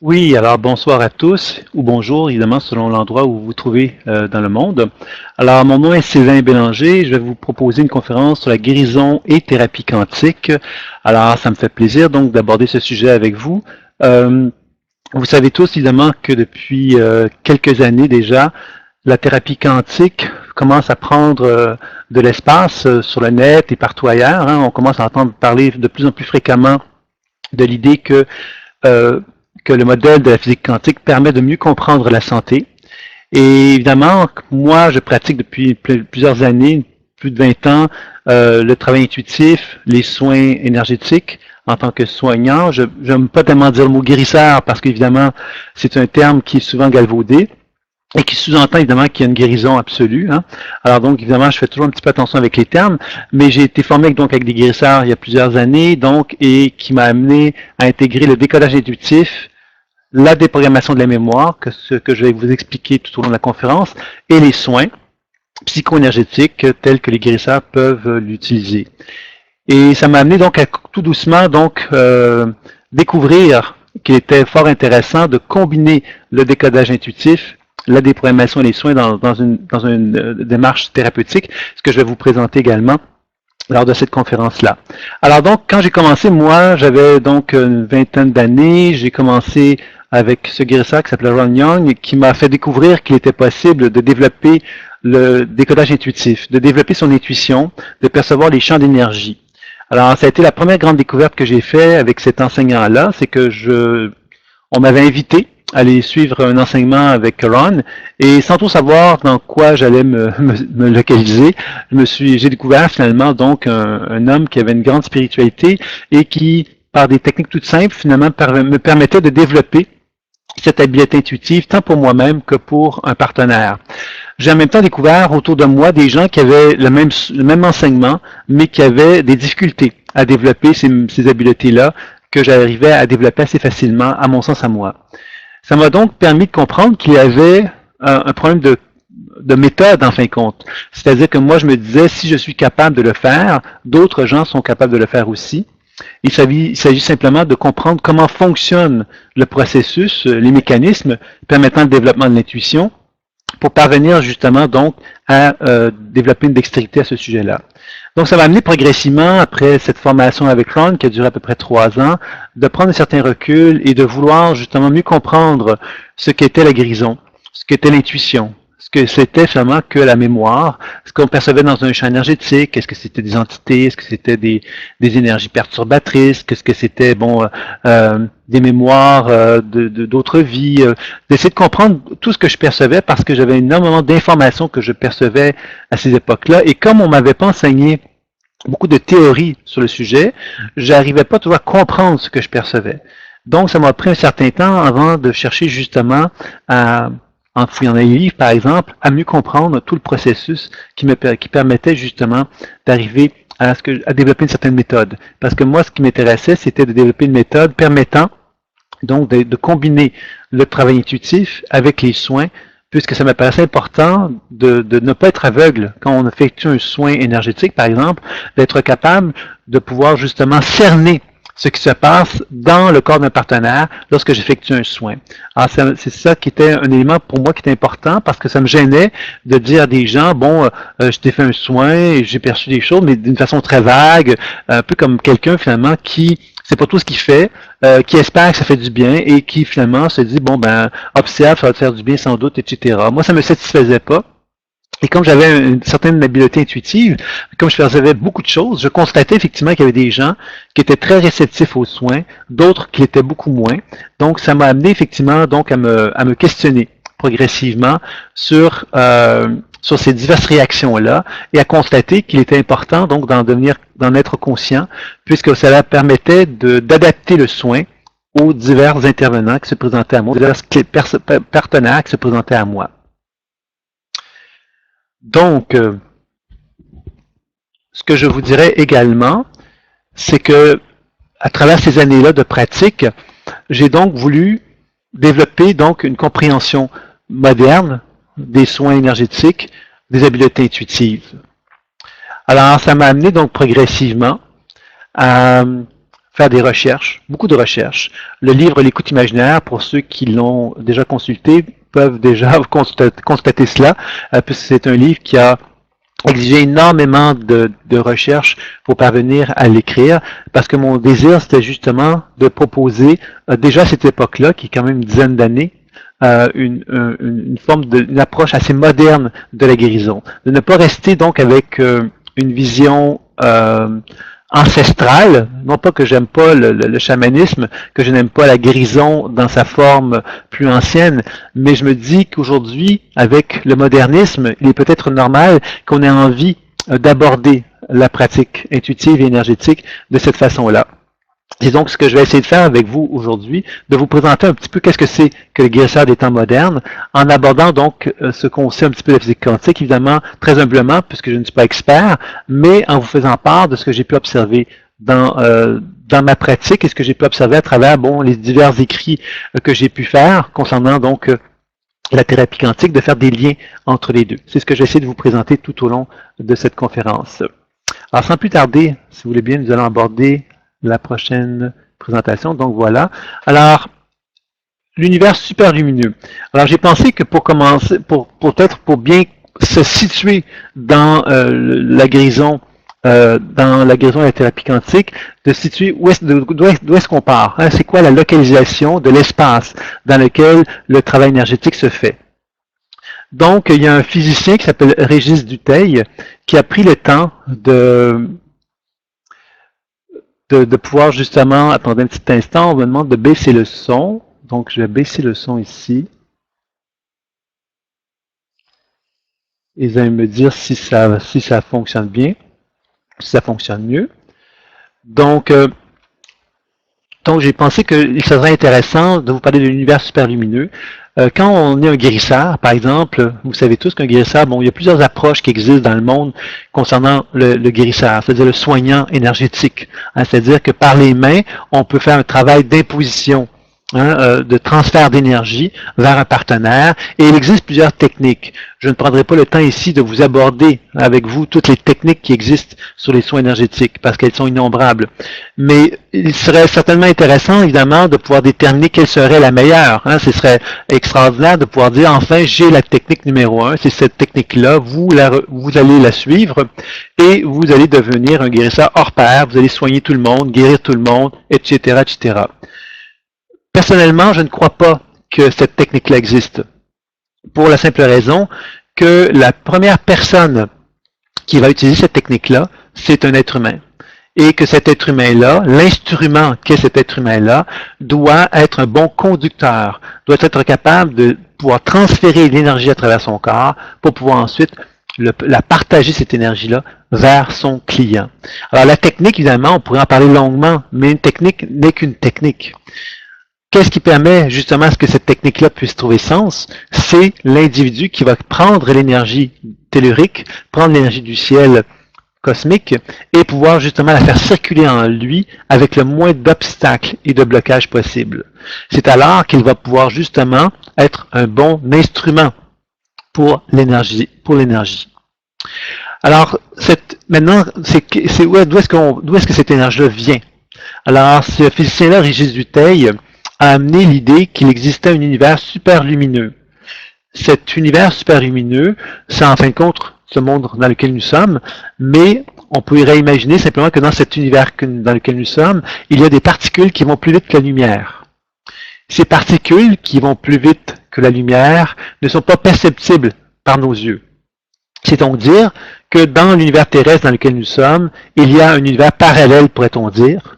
Oui, alors bonsoir à tous, ou bonjour, évidemment, selon l'endroit où vous vous trouvez dans le monde. Alors, mon nom est Sylvain Bélanger, je vais vous proposer une conférence sur la guérison et thérapie quantique. Alors, ça me fait plaisir donc d'aborder ce sujet avec vous. Euh, Vous savez tous, évidemment, que depuis quelques années déjà, la thérapie quantique commence à prendre de l'espace sur le net et partout ailleurs, hein. On commence à entendre parler de plus en plus fréquemment de l'idée euh, que le modèle de la physique quantique permet de mieux comprendre la santé. Et évidemment, moi, je pratique depuis plusieurs années, plus de 20 ans, le travail intuitif, les soins énergétiques en tant que soignant. Je n'aime pas tellement dire le mot guérisseur parce qu'évidemment, c'est un terme qui est souvent galvaudé et qui sous-entend évidemment qu'il y a une guérison absolue, hein. Alors donc, évidemment, je fais toujours un petit peu attention avec les termes, mais j'ai été formé avec des guérisseurs il y a plusieurs années, donc, et qui m'a amené à intégrer le décodage intuitif, la déprogrammation de la mémoire, que ce que je vais vous expliquer tout au long de la conférence, et les soins psycho-énergétiques tels que les guérisseurs peuvent l'utiliser. Et ça m'a amené donc à tout doucement découvrir qu'il était fort intéressant de combiner le décodage intuitif, la déprogrammation et les soins dans une démarche thérapeutique, ce que je vais vous présenter également lors de cette conférence-là. Alors donc, quand j'ai commencé, moi, j'avais donc une vingtaine d'années, j'ai commencé avec ce guérisseur qui s'appelait Ron Young, qui m'a fait découvrir qu'il était possible de développer le décodage intuitif, de développer son intuition, de percevoir les champs d'énergie. Alors, ça a été la première grande découverte que j'ai faite avec cet enseignant-là, c'est que on m'avait invité à aller suivre un enseignement avec Ron, et sans tout savoir dans quoi j'allais me localiser, j'ai découvert finalement donc un homme qui avait une grande spiritualité et qui, par des techniques toutes simples, finalement me permettait de développer cette habileté intuitive tant pour moi-même que pour un partenaire. J'ai en même temps découvert autour de moi des gens qui avaient le même enseignement, mais qui avaient des difficultés à développer ces habiletés-là que j'arrivais à développer assez facilement, à mon sens à moi. Ça m'a donc permis de comprendre qu'il y avait un problème de méthode en fin de compte. C'est-à-dire que moi, je me disais, si je suis capable de le faire, d'autres gens sont capables de le faire aussi. Il s'agit simplement de comprendre comment fonctionne le processus, les mécanismes permettant le développement de l'intuition pour parvenir justement donc à développer une dextérité à ce sujet-là. Donc ça m'a amené progressivement, après cette formation avec Ron, qui a duré à peu près 3 ans, de prendre un certain recul et de vouloir justement mieux comprendre ce qu'était la guérison, ce qu'était l'intuition, ce que c'était finalement que la mémoire, ce qu'on percevait dans un champ énergétique, est-ce que c'était des entités, est-ce que c'était des énergies perturbatrices, qu'est-ce que c'était des mémoires d'autres vies, d'essayer de comprendre tout ce que je percevais parce que j'avais énormément d'informations que je percevais à ces époques-là. Et comme on m'avait pas enseigné beaucoup de théories sur le sujet, j'arrivais pas toujours à comprendre ce que je percevais. Donc, ça m'a pris un certain temps avant de chercher justement en fouillant dans les livres, par exemple, à mieux comprendre tout le processus qui permettait justement d'arriver à développer une certaine méthode. Parce que moi, ce qui m'intéressait, c'était de développer une méthode permettant donc de combiner le travail intuitif avec les soins, puisque ça me paraissait important de ne pas être aveugle quand on effectue un soin énergétique, par exemple, d'être capable de pouvoir justement cerner ce qui se passe dans le corps d'un partenaire lorsque j'effectue un soin. Alors, c'est ça qui était un élément pour moi qui était important parce que ça me gênait de dire à des gens, bon, je t'ai fait un soin et j'ai perçu des choses, mais d'une façon très vague, un peu comme quelqu'un finalement qui c'est pas tout ce qu'il fait, qui espère que ça fait du bien et qui finalement se dit, bon ben, observe, ça va te faire du bien sans doute, etc. Moi, ça me satisfaisait pas. Et comme j'avais une certaine habileté intuitive, comme je faisais beaucoup de choses, je constatais effectivement qu'il y avait des gens qui étaient très réceptifs aux soins, d'autres qui l'étaient beaucoup moins. Donc, ça m'a amené effectivement donc à me questionner progressivement sur ces diverses réactions-là et à constater qu'il était important donc d'en être conscient, puisque cela permettait d'adapter le soin aux divers intervenants qui se présentaient à moi, aux divers partenaires qui se présentaient à moi. Donc, ce que je vous dirais également, c'est que à travers ces années-là de pratique, j'ai donc voulu développer donc une compréhension moderne des soins énergétiques, des habiletés intuitives. Alors, ça m'a amené donc progressivement à faire des recherches, beaucoup de recherches. Le livre L'écoute imaginaire, pour ceux qui l'ont déjà consulté, peuvent déjà constater cela, puisque c'est un livre qui a exigé énormément de recherches pour parvenir à l'écrire, parce que mon désir, c'était justement de proposer, déjà à cette époque-là, qui est quand même une dizaine d'années, une forme une approche assez moderne de la guérison. De ne pas rester donc avec une vision ancestrale, non pas que j'aime pas le chamanisme, que je n'aime pas la guérison dans sa forme plus ancienne, mais je me dis qu'aujourd'hui, avec le modernisme, il est peut-être normal qu'on ait envie d'aborder la pratique intuitive et énergétique de cette façon-là. C'est donc ce que je vais essayer de faire avec vous aujourd'hui, de vous présenter un petit peu qu'est-ce que c'est que le guérisseur des temps modernes, en abordant donc ce qu'on sait un petit peu de la physique quantique, évidemment, très humblement, puisque je ne suis pas expert, mais en vous faisant part de ce que j'ai pu observer dans ma pratique et ce que j'ai pu observer à travers les divers écrits que j'ai pu faire concernant donc la thérapie quantique, de faire des liens entre les deux. C'est ce que j'essaie de vous présenter tout au long de cette conférence. Alors, sans plus tarder, si vous voulez bien, nous allons aborder la prochaine présentation. Donc voilà. Alors, l'univers superlumineux. Alors j'ai pensé que pour commencer, peut-être pour bien se situer dans la guérison, dans la guérison de la thérapie quantique, de situer d'où est-ce qu'on part. Hein? C'est quoi la localisation de l'espace dans lequel le travail énergétique se fait. Donc, il y a un physicien qui s'appelle Régis Dutheil qui a pris le temps de pouvoir justement, attendez un petit instant, on me demande de baisser le son. Donc, je vais baisser le son ici. Et vous allez me dire si ça fonctionne bien, si ça fonctionne mieux. Donc j'ai pensé qu'il serait intéressant de vous parler de l'univers superlumineux. Quand on est un guérisseur, par exemple, vous savez tous qu'un guérisseur, il y a plusieurs approches qui existent dans le monde concernant le guérisseur, c'est-à-dire le soignant énergétique. Hein, c'est-à-dire que par les mains, on peut faire un travail d'imposition, de transfert d'énergie vers un partenaire, et il existe plusieurs techniques. Je ne prendrai pas le temps ici de vous aborder avec vous toutes les techniques qui existent sur les soins énergétiques, parce qu'elles sont innombrables. Mais il serait certainement intéressant, évidemment, de pouvoir déterminer quelle serait la meilleure. Ce serait extraordinaire de pouvoir dire, enfin, j'ai la technique numéro 1, c'est cette technique-là, vous allez la suivre, et vous allez devenir un guérisseur hors pair, vous allez soigner tout le monde, guérir tout le monde, etc., etc. Personnellement, je ne crois pas que cette technique-là existe, pour la simple raison que la première personne qui va utiliser cette technique-là, c'est un être humain. Et que cet être humain-là, l'instrument qu'est cet être humain-là, doit être un bon conducteur, doit être capable de pouvoir transférer l'énergie à travers son corps pour pouvoir ensuite la partager, cette énergie-là, vers son client. Alors la technique, évidemment, on pourrait en parler longuement, mais une technique n'est qu'une technique. Qu'est-ce qui permet justement à ce que cette technique-là puisse trouver sens? C'est l'individu qui va prendre l'énergie tellurique, prendre l'énergie du ciel cosmique et pouvoir justement la faire circuler en lui avec le moins d'obstacles et de blocages possibles. C'est alors qu'il va pouvoir justement être un bon instrument pour l'énergie. Alors, maintenant, d'où est-ce que cette énergie-là vient? Alors, ce physicien-là, Régis Dutheil, a amené l'idée qu'il existait un univers super lumineux. Cet univers super lumineux, c'est en fin de compte ce monde dans lequel nous sommes, mais on pourrait imaginer simplement que dans cet univers dans lequel nous sommes, il y a des particules qui vont plus vite que la lumière. Ces particules qui vont plus vite que la lumière ne sont pas perceptibles par nos yeux. C'est donc dire que dans l'univers terrestre dans lequel nous sommes, il y a un univers parallèle, pourrait-on dire,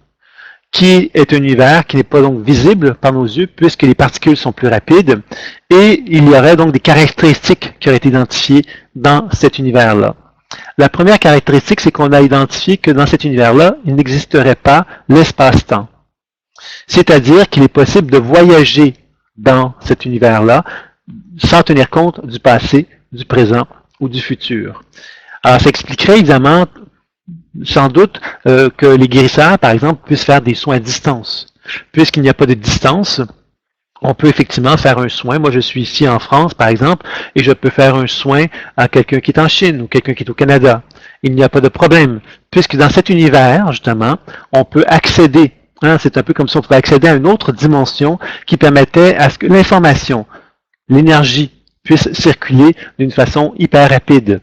qui est un univers qui n'est pas donc visible par nos yeux, puisque les particules sont plus rapides, et il y aurait donc des caractéristiques qui auraient été identifiées dans cet univers-là. La première caractéristique, c'est qu'on a identifié que dans cet univers-là, il n'existerait pas l'espace-temps. C'est-à-dire qu'il est possible de voyager dans cet univers-là sans tenir compte du passé, du présent ou du futur. Alors, ça expliquerait évidemment sans doute que les guérisseurs, par exemple, puissent faire des soins à distance. Puisqu'il n'y a pas de distance, on peut effectivement faire un soin. Moi, je suis ici en France, par exemple, et je peux faire un soin à quelqu'un qui est en Chine ou quelqu'un qui est au Canada. Il n'y a pas de problème, puisque dans cet univers, justement, on peut accéder Hein, c'est un peu comme si on pouvait accéder à une autre dimension qui permettait à ce que l'information, l'énergie puisse circuler d'une façon hyper rapide.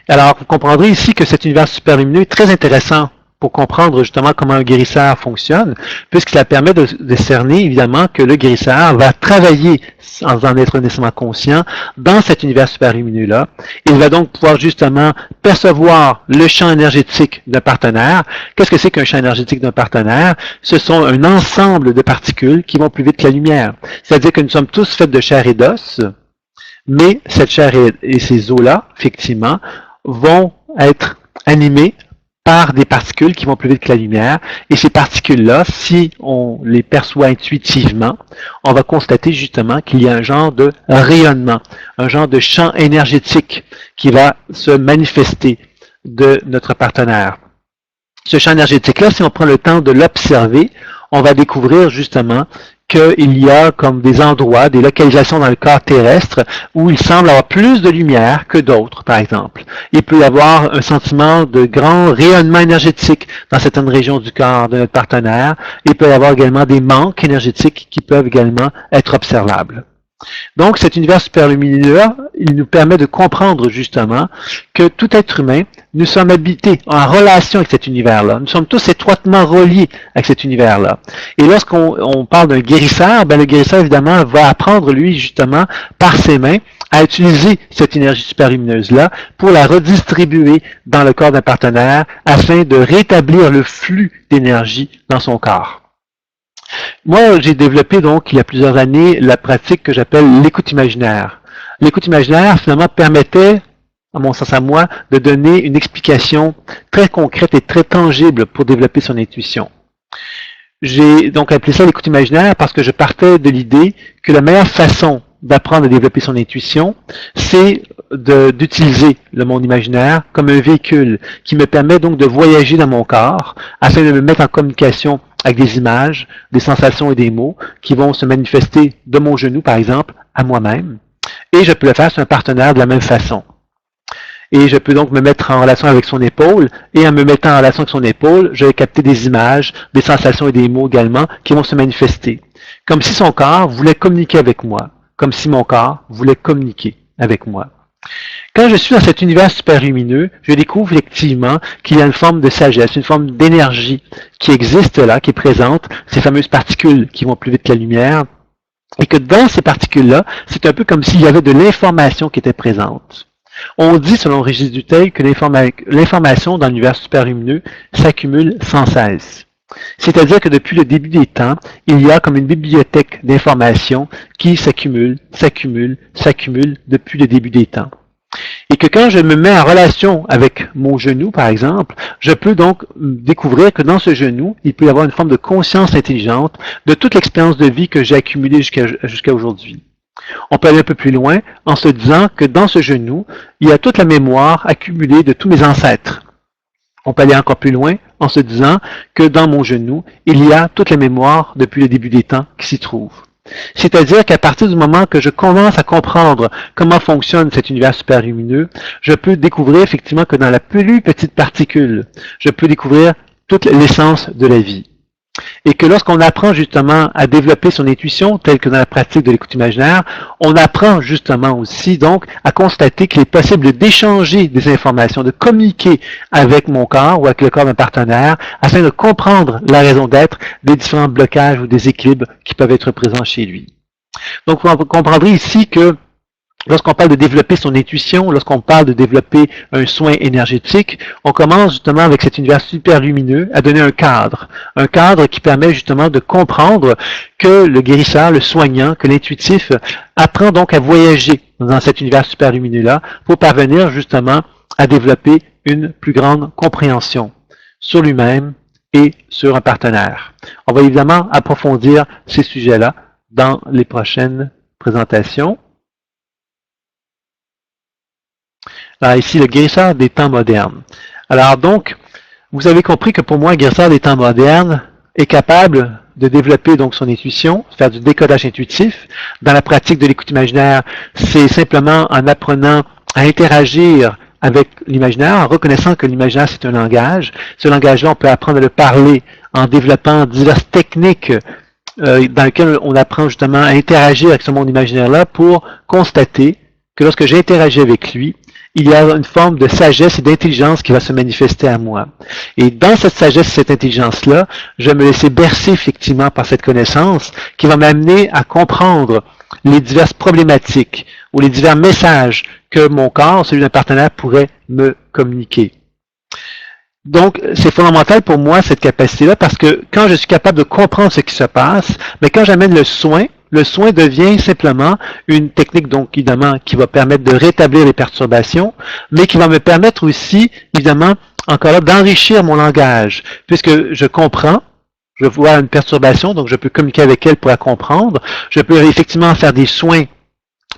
Alors, vous comprendrez ici que cet univers superlumineux est très intéressant pour comprendre justement comment un guérisseur fonctionne, puisque ça permet de cerner évidemment que le guérisseur va travailler sans en être nécessairement conscient dans cet univers superlumineux-là. Il va donc pouvoir justement percevoir le champ énergétique d'un partenaire. Qu'est-ce que c'est qu'un champ énergétique d'un partenaire? Ce sont un ensemble de particules qui vont plus vite que la lumière. C'est-à-dire que nous sommes tous faits de chair et d'os, mais cette chair et ces os-là, effectivement, vont être animés par des particules qui vont plus vite que la lumière. Et ces particules-là, si on les perçoit intuitivement, on va constater justement qu'il y a un genre de rayonnement, un genre de champ énergétique qui va se manifester de notre partenaire. Ce champ énergétique-là, si on prend le temps de l'observer, on va découvrir justement qu'il y a comme des endroits, des localisations dans le corps terrestre où il semble avoir plus de lumière que d'autres, par exemple. Il peut y avoir un sentiment de grand rayonnement énergétique dans certaines régions du corps de notre partenaire. Il peut y avoir également des manques énergétiques qui peuvent également être observables. Donc, cet univers superlumineux, il nous permet de comprendre justement que tout être humain, nous sommes habités en relation avec cet univers-là. Nous sommes tous étroitement reliés avec cet univers-là. Et lorsqu'on parle d'un guérisseur, ben le guérisseur, évidemment, va apprendre, lui, justement, par ses mains, à utiliser cette énergie superlumineuse-là pour la redistribuer dans le corps d'un partenaire afin de rétablir le flux d'énergie dans son corps. Moi, j'ai développé donc il y a plusieurs années la pratique que j'appelle l'écoute imaginaire. L'écoute imaginaire, finalement, permettait, à mon sens à moi, de donner une explication très concrète et très tangible pour développer son intuition. J'ai donc appelé ça l'écoute imaginaire parce que je partais de l'idée que la meilleure façon d'apprendre à développer son intuition, c'est d'utiliser le monde imaginaire comme un véhicule qui me permet donc de voyager dans mon corps afin de me mettre en communication avec des images, des sensations et des mots qui vont se manifester de mon genou, par exemple, à moi-même. Et je peux le faire sur un partenaire de la même façon. Et je peux donc me mettre en relation avec son épaule, et en me mettant en relation avec son épaule, je vais capter des images, des sensations et des mots également qui vont se manifester. Comme si son corps voulait communiquer avec moi, comme si mon corps voulait communiquer avec moi. Quand je suis dans cet univers super lumineux, je découvre effectivement qu'il y a une forme de sagesse, une forme d'énergie qui existe là, qui est présente, ces fameuses particules qui vont plus vite que la lumière, et que dans ces particules-là, c'est un peu comme s'il y avait de l'information qui était présente. On dit, selon Régis Dutheil, que l'information dans l'univers superlumineux s'accumule sans cesse. C'est-à-dire que depuis le début des temps, il y a comme une bibliothèque d'informations qui s'accumule, s'accumule, s'accumule depuis le début des temps. Et que quand je me mets en relation avec mon genou, par exemple, je peux donc découvrir que dans ce genou, il peut y avoir une forme de conscience intelligente de toute l'expérience de vie que j'ai accumulée jusqu'à aujourd'hui. On peut aller un peu plus loin en se disant que dans ce genou, il y a toute la mémoire accumulée de tous mes ancêtres. On peut aller encore plus loin en se disant que dans mon genou, il y a toute la mémoire depuis le début des temps qui s'y trouve. C'est-à-dire qu'à partir du moment que je commence à comprendre comment fonctionne cet univers super lumineux, je peux découvrir effectivement que dans la plus petite particule, je peux découvrir toute l'essence de la vie. Et que lorsqu'on apprend justement à développer son intuition, telle que dans la pratique de l'écoute imaginaire, on apprend justement aussi donc à constater qu'il est possible d'échanger des informations, de communiquer avec mon corps ou avec le corps d'un partenaire afin de comprendre la raison d'être des différents blocages ou déséquilibres qui peuvent être présents chez lui. Donc vous comprendrez ici que lorsqu'on parle de développer son intuition, lorsqu'on parle de développer un soin énergétique, on commence justement avec cet univers super lumineux à donner un cadre qui permet justement de comprendre que le guérisseur, le soignant, que l'intuitif apprend donc à voyager dans cet univers super lumineux-là pour parvenir justement à développer une plus grande compréhension sur lui-même et sur un partenaire. On va évidemment approfondir ces sujets-là dans les prochaines présentations. Alors ici, le guérisseur des temps modernes. Alors donc, vous avez compris que pour moi, un guérisseur des temps modernes est capable de développer donc son intuition, faire du décodage intuitif. Dans la pratique de l'écoute imaginaire, c'est simplement en apprenant à interagir avec l'imaginaire, en reconnaissant que l'imaginaire, c'est un langage. Ce langage-là, on peut apprendre à le parler en développant diverses techniques dans lesquelles on apprend justement à interagir avec ce monde imaginaire-là pour constater que lorsque j'interagis avec lui, il y a une forme de sagesse et d'intelligence qui va se manifester à moi. Et dans cette sagesse et cette intelligence-là, je vais me laisser bercer effectivement par cette connaissance qui va m'amener à comprendre les diverses problématiques ou les divers messages que mon corps, celui d'un partenaire, pourrait me communiquer. Donc, c'est fondamental pour moi, cette capacité-là, parce que quand je suis capable de comprendre ce qui se passe, mais quand j'amène le soin devient simplement une technique, donc, évidemment, qui va permettre de rétablir les perturbations, mais qui va me permettre aussi, évidemment, encore là, d'enrichir mon langage, puisque je comprends, je vois une perturbation, donc je peux communiquer avec elle pour la comprendre, je peux effectivement faire des soins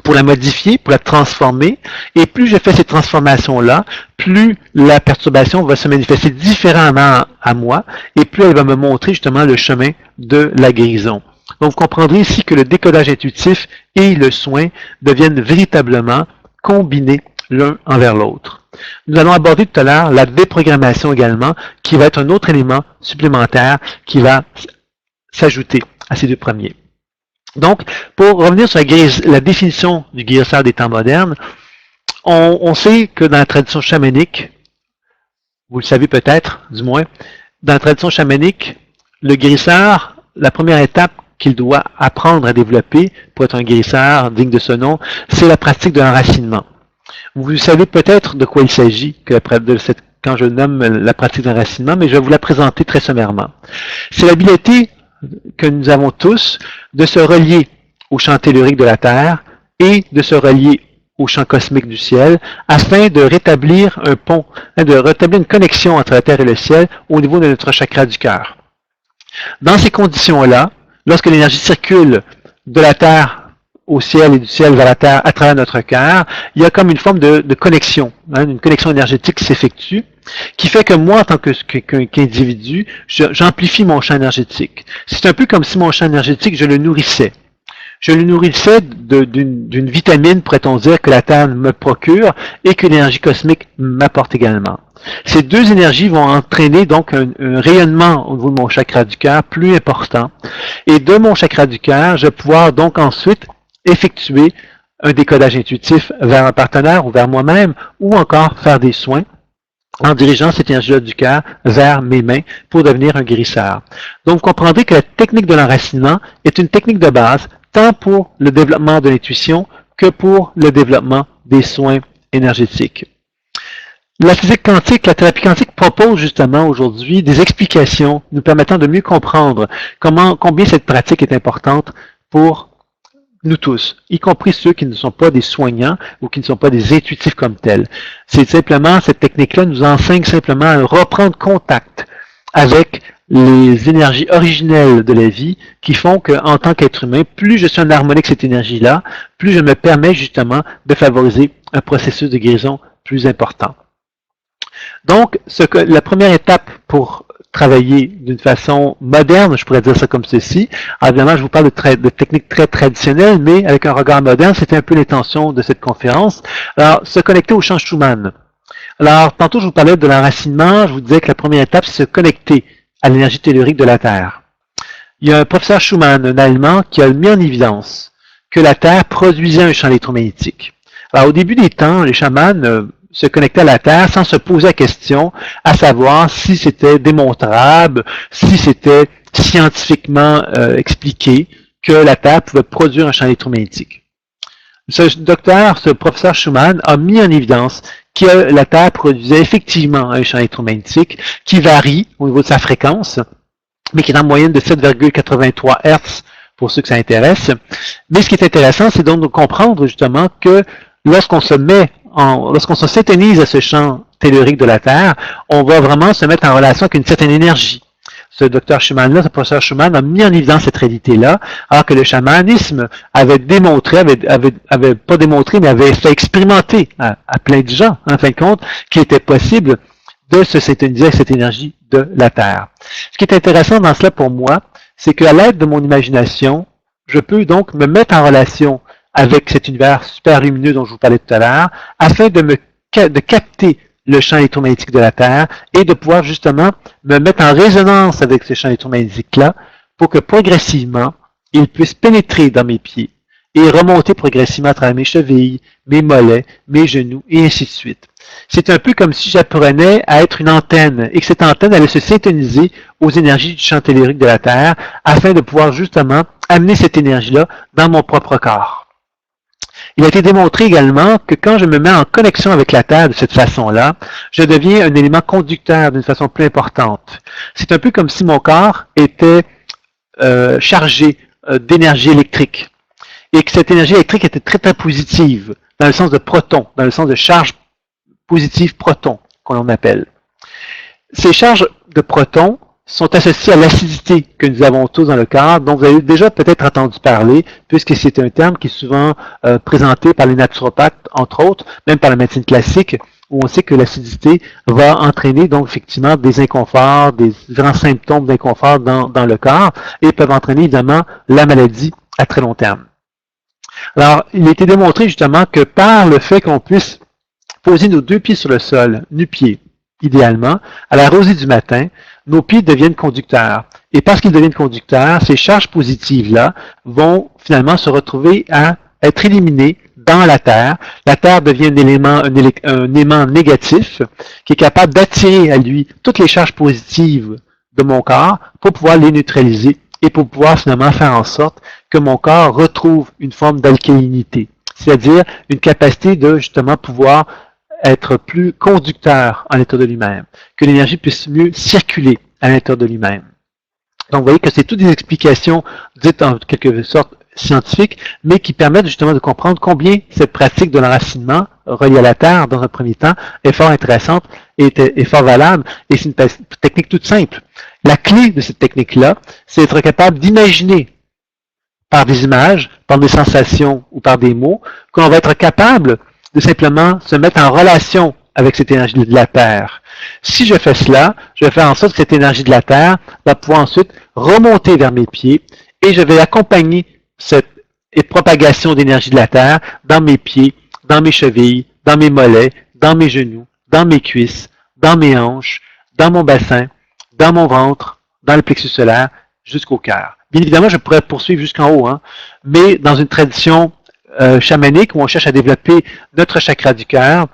pour la modifier, pour la transformer, et plus je fais ces transformations-là, plus la perturbation va se manifester différemment à moi, et plus elle va me montrer justement le chemin de la guérison. Donc, vous comprendrez ici que le décodage intuitif et le soin deviennent véritablement combinés l'un envers l'autre. Nous allons aborder tout à l'heure la déprogrammation également, qui va être un autre élément supplémentaire qui va s'ajouter à ces deux premiers. Donc, pour revenir sur la définition du guérisseur des temps modernes, on sait que dans la tradition chamanique, vous le savez peut-être, du moins, dans la tradition chamanique, le guérisseur, la première étape qu'il doit apprendre à développer pour être un guérisseur digne de ce nom, c'est la pratique de l'enracinement. Vous savez peut-être de quoi il s'agit quand je nomme la pratique d'enracinement, mais je vais vous la présenter très sommairement. C'est l'habileté que nous avons tous de se relier au champ tellurique de la Terre et de se relier au champ cosmique du ciel afin de rétablir un pont, de rétablir une connexion entre la Terre et le ciel au niveau de notre chakra du cœur. Dans ces conditions-là, lorsque l'énergie circule de la Terre au ciel et du ciel vers la Terre à travers notre cœur, il y a comme une forme de connexion, une connexion énergétique qui s'effectue, qui fait que moi, en tant qu'individu, j'amplifie mon champ énergétique. C'est un peu comme si mon champ énergétique, je le nourrissais. Je le nourrissais d'une vitamine, pourrait-on dire, que la Terre me procure et que l'énergie cosmique m'apporte également. Ces deux énergies vont entraîner donc un rayonnement au niveau de mon chakra du cœur plus important. Et de mon chakra du cœur, je vais pouvoir donc ensuite effectuer un décodage intuitif vers un partenaire ou vers moi-même, ou encore faire des soins en dirigeant cette énergie-là du cœur vers mes mains pour devenir un guérisseur. Donc, vous comprendrez que la technique de l'enracinement est une technique de base tant pour le développement de l'intuition que pour le développement des soins énergétiques. La physique quantique, la thérapie quantique propose justement aujourd'hui des explications nous permettant de mieux comprendre combien cette pratique est importante pour nous tous, y compris ceux qui ne sont pas des soignants ou qui ne sont pas des intuitifs comme tels. C'est simplement, cette technique-là nous enseigne simplement à reprendre contact avec les énergies originelles de la vie qui font qu'en tant qu'être humain, plus je suis en harmonie avec cette énergie-là, plus je me permets justement de favoriser un processus de guérison plus important. Donc, la première étape pour travailler d'une façon moderne, je pourrais dire ça comme ceci. Alors, évidemment, je vous parle de techniques très traditionnelles, mais avec un regard moderne, c'était un peu l'intention de cette conférence. Alors, se connecter au champ Schumann. Alors, tantôt, je vous parlais de l'enracinement. Je vous disais que la première étape, c'est se connecter à l'énergie tellurique de la Terre. Il y a un professeur Schumann, un Allemand, qui a mis en évidence que la Terre produisait un champ électromagnétique. Alors, au début des temps, les chamans se connectaient à la Terre sans se poser la question à savoir si c'était démontrable, si c'était scientifiquement expliqué que la Terre pouvait produire un champ électromagnétique. Ce professeur Schumann a mis en évidence que la Terre produisait effectivement un champ électromagnétique qui varie au niveau de sa fréquence, mais qui est en moyenne de 7,83 Hz pour ceux que ça intéresse. Mais ce qui est intéressant, c'est donc de comprendre justement que lorsqu'on se syntonise à ce champ tellurique de la Terre, on va vraiment se mettre en relation avec une certaine énergie. Ce docteur Schumann-là, ce professeur Schumann, a mis en évidence cette réalité-là, alors que le chamanisme avait pas démontré, mais avait fait expérimenter à plein de gens, en fin de compte, qu'il était possible de se syntoniser avec cette énergie de la Terre. Ce qui est intéressant dans cela pour moi, c'est qu'à l'aide de mon imagination, je peux donc me mettre en relation avec cet univers super lumineux dont je vous parlais tout à l'heure, afin de capter le champ électromagnétique de la Terre et de pouvoir justement me mettre en résonance avec ce champ électromagnétique-là pour que progressivement, il puisse pénétrer dans mes pieds et remonter progressivement à travers mes chevilles, mes mollets, mes genoux, et ainsi de suite. C'est un peu comme si j'apprenais à être une antenne et que cette antenne allait se syntoniser aux énergies du champ tellurique de la Terre afin de pouvoir justement amener cette énergie-là dans mon propre corps. Il a été démontré également que quand je me mets en connexion avec la Terre de cette façon-là, je deviens un élément conducteur d'une façon plus importante. C'est un peu comme si mon corps était chargé d'énergie électrique et que cette énergie électrique était très très positive, dans le sens de proton, dans le sens de charge positive proton, qu'on appelle. Ces charges de protons sont associées à l'acidité que nous avons tous dans le corps, dont vous avez déjà peut-être entendu parler, puisque c'est un terme qui est souvent présenté par les naturopathes, entre autres, même par la médecine classique, où on sait que l'acidité va entraîner donc effectivement des inconforts, des grands symptômes d'inconfort dans le corps, et peuvent entraîner évidemment la maladie à très long terme. Alors, il a été démontré justement que par le fait qu'on puisse poser nos deux pieds sur le sol, nu-pieds, idéalement, à la rosée du matin, nos pieds deviennent conducteurs. Et parce qu'ils deviennent conducteurs, ces charges positives-là vont finalement se retrouver à être éliminées dans la Terre. La Terre devient un aimant négatif qui est capable d'attirer à lui toutes les charges positives de mon corps pour pouvoir les neutraliser et pour pouvoir finalement faire en sorte que mon corps retrouve une forme d'alcalinité, c'est-à-dire une capacité de justement pouvoir être plus conducteur à l'intérieur de lui-même, que l'énergie puisse mieux circuler à l'intérieur de lui-même. Donc, vous voyez que c'est toutes des explications dites en quelque sorte scientifiques, mais qui permettent justement de comprendre combien cette pratique de l'enracinement reliée à la Terre, dans un premier temps, est fort intéressante et fort valable, et c'est une technique toute simple. La clé de cette technique-là, c'est d'être capable d'imaginer par des images, par des sensations ou par des mots, qu'on va être capable de simplement se mettre en relation avec cette énergie de la Terre. Si je fais cela, je vais faire en sorte que cette énergie de la Terre va pouvoir ensuite remonter vers mes pieds et je vais accompagner cette propagation d'énergie de la Terre dans mes pieds, dans mes chevilles, dans mes mollets, dans mes genoux, dans mes cuisses, dans mes hanches, dans mon bassin, dans mon ventre, dans le plexus solaire, jusqu'au cœur. Bien évidemment, je pourrais poursuivre jusqu'en haut, mais dans une tradition chamanique où on cherche à développer notre chakra du cœur,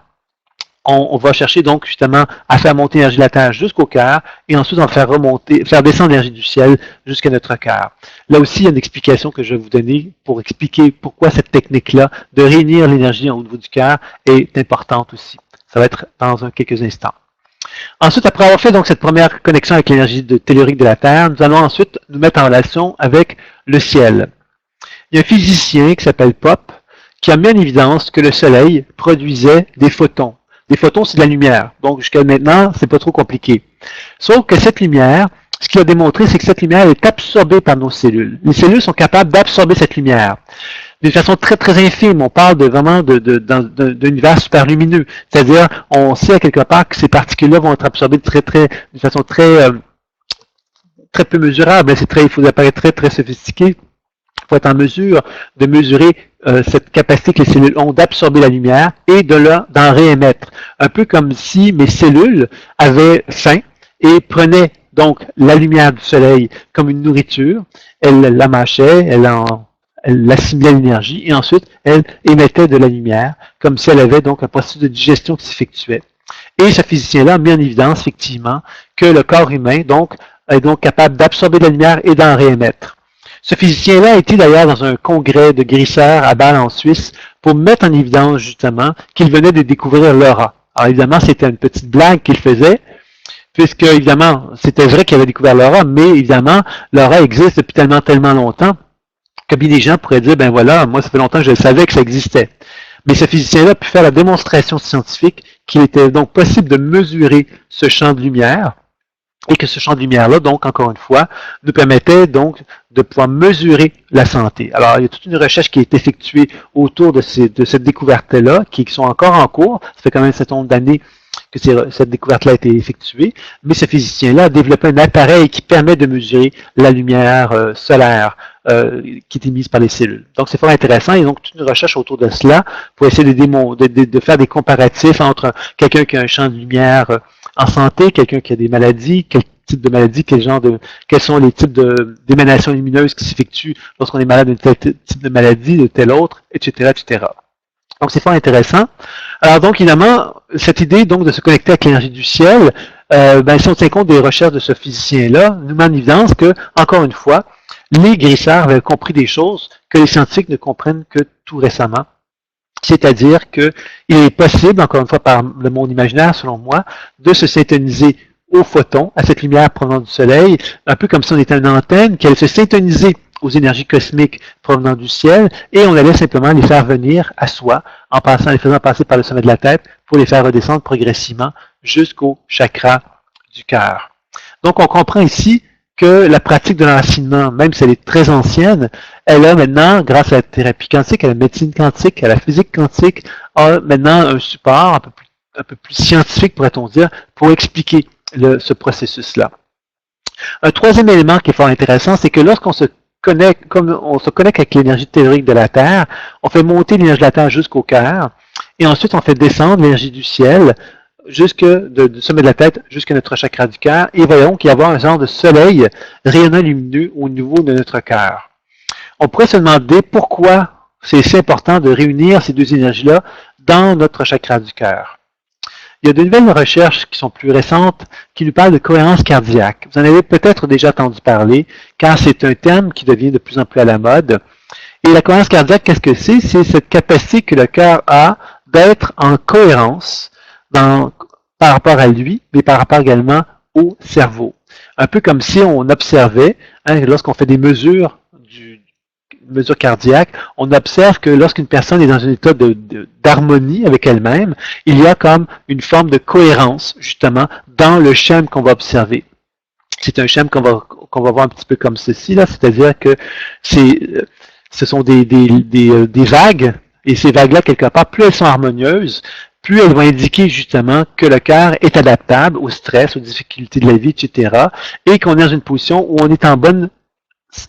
on va chercher donc justement à faire monter l'énergie de la Terre jusqu'au cœur et ensuite en faire remonter, faire descendre l'énergie du ciel jusqu'à notre cœur. Là aussi, il y a une explication que je vais vous donner pour expliquer pourquoi cette technique-là de réunir l'énergie au niveau du cœur est importante aussi. Ça va être dans quelques instants. Ensuite, après avoir fait donc cette première connexion avec l'énergie tellurique de la Terre, nous allons ensuite nous mettre en relation avec le ciel. Il y a un physicien qui s'appelle Pop qui a mis en évidence que le Soleil produisait des photons. Des photons, c'est de la lumière. Donc, jusqu'à maintenant, c'est pas trop compliqué. Sauf que cette lumière, ce qu'il a démontré, c'est que cette lumière est absorbée par nos cellules. Les cellules sont capables d'absorber cette lumière d'une façon très, très infime. On parle vraiment d'un univers super lumineux. C'est-à-dire, on sait à quelque part que ces particules-là vont être absorbées d'une façon très peu mesurable. Il faut apparaître très, très sophistiqué. Il faut être en mesure de mesurer cette capacité que les cellules ont d'absorber la lumière et d'en réémettre. Un peu comme si mes cellules avaient faim et prenaient donc la lumière du soleil comme une nourriture, elles la mâchaient, elles assimilaient l'énergie et ensuite elles émettaient de la lumière comme si elles avaient donc un processus de digestion qui s'effectuait. Et ce physicien-là a mis en évidence effectivement que le corps humain donc est donc capable d'absorber de la lumière et d'en réémettre. Ce physicien-là a été d'ailleurs dans un congrès de guérisseurs à Bâle en Suisse pour mettre en évidence justement qu'il venait de découvrir l'aura. Alors évidemment, c'était une petite blague qu'il faisait, puisque évidemment, c'était vrai qu'il avait découvert l'aura, mais évidemment, l'aura existe depuis tellement longtemps que bien des gens pourraient dire, ben voilà, moi ça fait longtemps que je savais que ça existait. Mais ce physicien-là a pu faire la démonstration scientifique qu'il était donc possible de mesurer ce champ de lumière, et que ce champ de lumière-là, donc, encore une fois, nous permettait donc de pouvoir mesurer la santé. Alors, il y a toute une recherche qui est effectuée autour de cette découverte-là, qui sont encore en cours. Ça fait quand même un certain nombre d'années cette découverte-là a été effectuée, mais ce physicien-là a développé un appareil qui permet de mesurer la lumière solaire qui est émise par les cellules. Donc, c'est fort intéressant, et donc toute une recherche autour de cela pour essayer de faire des comparatifs entre quelqu'un qui a un champ de lumière en santé, quelqu'un qui a des maladies, quel type de maladie, quels sont les types d'émanations lumineuses qui s'effectuent lorsqu'on est malade d'un tel type de maladie, de tel autre, etc., etc. Donc, c'est fort intéressant. Alors, donc, évidemment, cette idée donc de se connecter avec l'énergie du ciel, si on tient compte des recherches de ce physicien-là, nous met en évidence que, encore une fois, les guérisseurs avaient compris des choses que les scientifiques ne comprennent que tout récemment. C'est-à-dire qu'il est possible, encore une fois par le monde imaginaire, selon moi, de se syntoniser aux photons, à cette lumière provenant du soleil, un peu comme si on était une antenne, qui allait se syntoniser aux énergies cosmiques provenant du ciel, et on allait simplement les faire venir à soi, en les faisant passer par le sommet de la tête, pour les faire redescendre progressivement jusqu'au chakra du cœur. Donc, on comprend ici que la pratique de l'enracinement, même si elle est très ancienne, elle a maintenant, grâce à la thérapie quantique, à la médecine quantique, à la physique quantique, a maintenant un support un peu plus scientifique, pourrait-on dire, pour expliquer ce processus-là. Un troisième élément qui est fort intéressant, c'est que lorsqu'on se connecte, comme on se connecte avec l'énergie tellurique de la Terre, on fait monter l'énergie de la Terre jusqu'au cœur, et ensuite on fait descendre l'énergie du ciel du sommet de la tête jusqu'à notre chakra du cœur, et voyons qu'il y a un genre de soleil rayonnant lumineux au niveau de notre cœur. On pourrait se demander pourquoi c'est si important de réunir ces deux énergies-là dans notre chakra du cœur. Il y a de nouvelles recherches qui sont plus récentes qui nous parlent de cohérence cardiaque. Vous en avez peut-être déjà entendu parler, car c'est un terme qui devient de plus en plus à la mode. Et la cohérence cardiaque, qu'est-ce que c'est? C'est cette capacité que le cœur a d'être en cohérence par rapport à lui, mais par rapport également au cerveau. Un peu comme si on observait, lorsqu'on fait des mesures cardiaques, on observe que lorsqu'une personne est dans un état d'harmonie avec elle-même, il y a comme une forme de cohérence, justement, dans le schème qu'on va observer. C'est un schème qu'on va voir un petit peu comme ceci, là, c'est-à-dire que ce sont des vagues, et ces vagues-là, quelque part, plus elles sont harmonieuses, plus elles vont indiquer justement que le cœur est adaptable au stress, aux difficultés de la vie, etc., et qu'on est dans une position où on est en bonne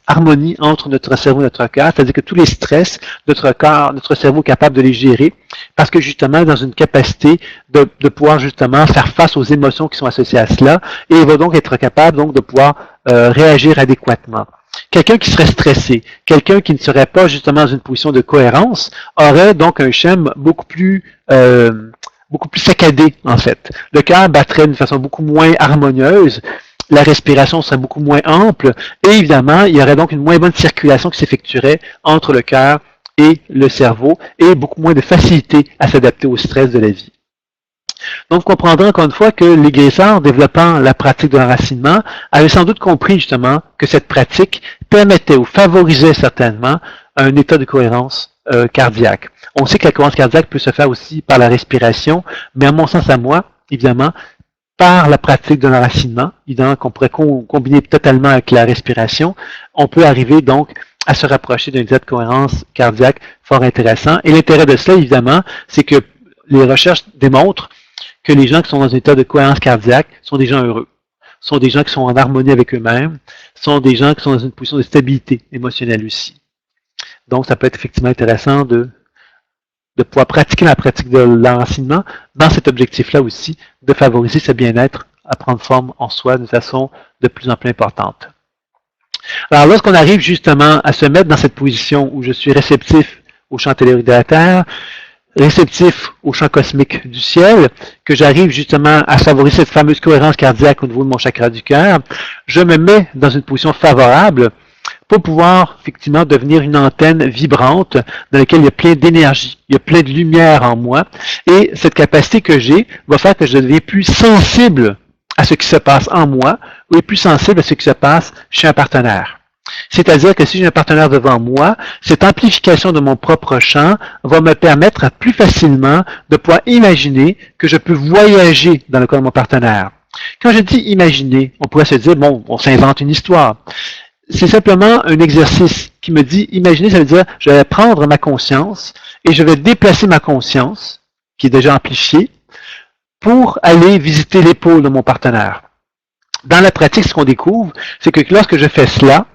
harmonie entre notre cerveau et notre cœur, c'est-à-dire que tous les stress, notre cerveau est capable de les gérer, parce que justement, dans une capacité de pouvoir justement faire face aux émotions qui sont associées à cela, et il va donc être capable donc de pouvoir réagir adéquatement. Quelqu'un qui serait stressé, quelqu'un qui ne serait pas justement dans une position de cohérence, aurait donc un schème beaucoup plus saccadé, en fait. Le cœur battrait d'une façon beaucoup moins harmonieuse, la respiration serait beaucoup moins ample, et évidemment, il y aurait donc une moins bonne circulation qui s'effectuerait entre le cœur et le cerveau, et beaucoup moins de facilité à s'adapter au stress de la vie. Donc, vous comprendrez encore une fois que les guérisseurs, développant la pratique de l'enracinement, avaient sans doute compris justement que cette pratique permettait ou favorisait certainement un état de cohérence cardiaque. On sait que la cohérence cardiaque peut se faire aussi par la respiration, mais à mon sens à moi, évidemment, par la pratique de l'enracinement, évidemment qu'on pourrait combiner totalement avec la respiration, on peut arriver donc à se rapprocher d'un état de cohérence cardiaque fort intéressant. Et l'intérêt de cela, évidemment, c'est que les recherches démontrent que les gens qui sont dans un état de cohérence cardiaque sont des gens heureux, sont des gens qui sont en harmonie avec eux-mêmes, sont des gens qui sont dans une position de stabilité émotionnelle aussi. Donc, ça peut être effectivement intéressant de pouvoir pratiquer la pratique de l'enracinement dans cet objectif-là aussi, de favoriser ce bien-être à prendre forme en soi de façon de plus en plus importante. Alors, lorsqu'on arrive justement à se mettre dans cette position où je suis réceptif au champ tellurique de la Terre, réceptif au champ cosmique du ciel, que j'arrive justement à favoriser cette fameuse cohérence cardiaque au niveau de mon chakra du cœur, je me mets dans une position favorable pour pouvoir effectivement devenir une antenne vibrante dans laquelle il y a plein d'énergie, il y a plein de lumière en moi, et cette capacité que j'ai va faire que je deviens plus sensible à ce qui se passe en moi, ou plus sensible à ce qui se passe chez un partenaire. C'est-à-dire que si j'ai un partenaire devant moi, cette amplification de mon propre champ va me permettre plus facilement de pouvoir imaginer que je peux voyager dans le corps de mon partenaire. Quand je dis imaginer, on pourrait se dire, bon, on s'invente une histoire. C'est simplement un exercice qui me dit, imaginer, ça veut dire, je vais prendre ma conscience et je vais déplacer ma conscience, qui est déjà amplifiée, pour aller visiter l'épaule de mon partenaire. Dans la pratique, ce qu'on découvre, c'est que lorsque je fais cela,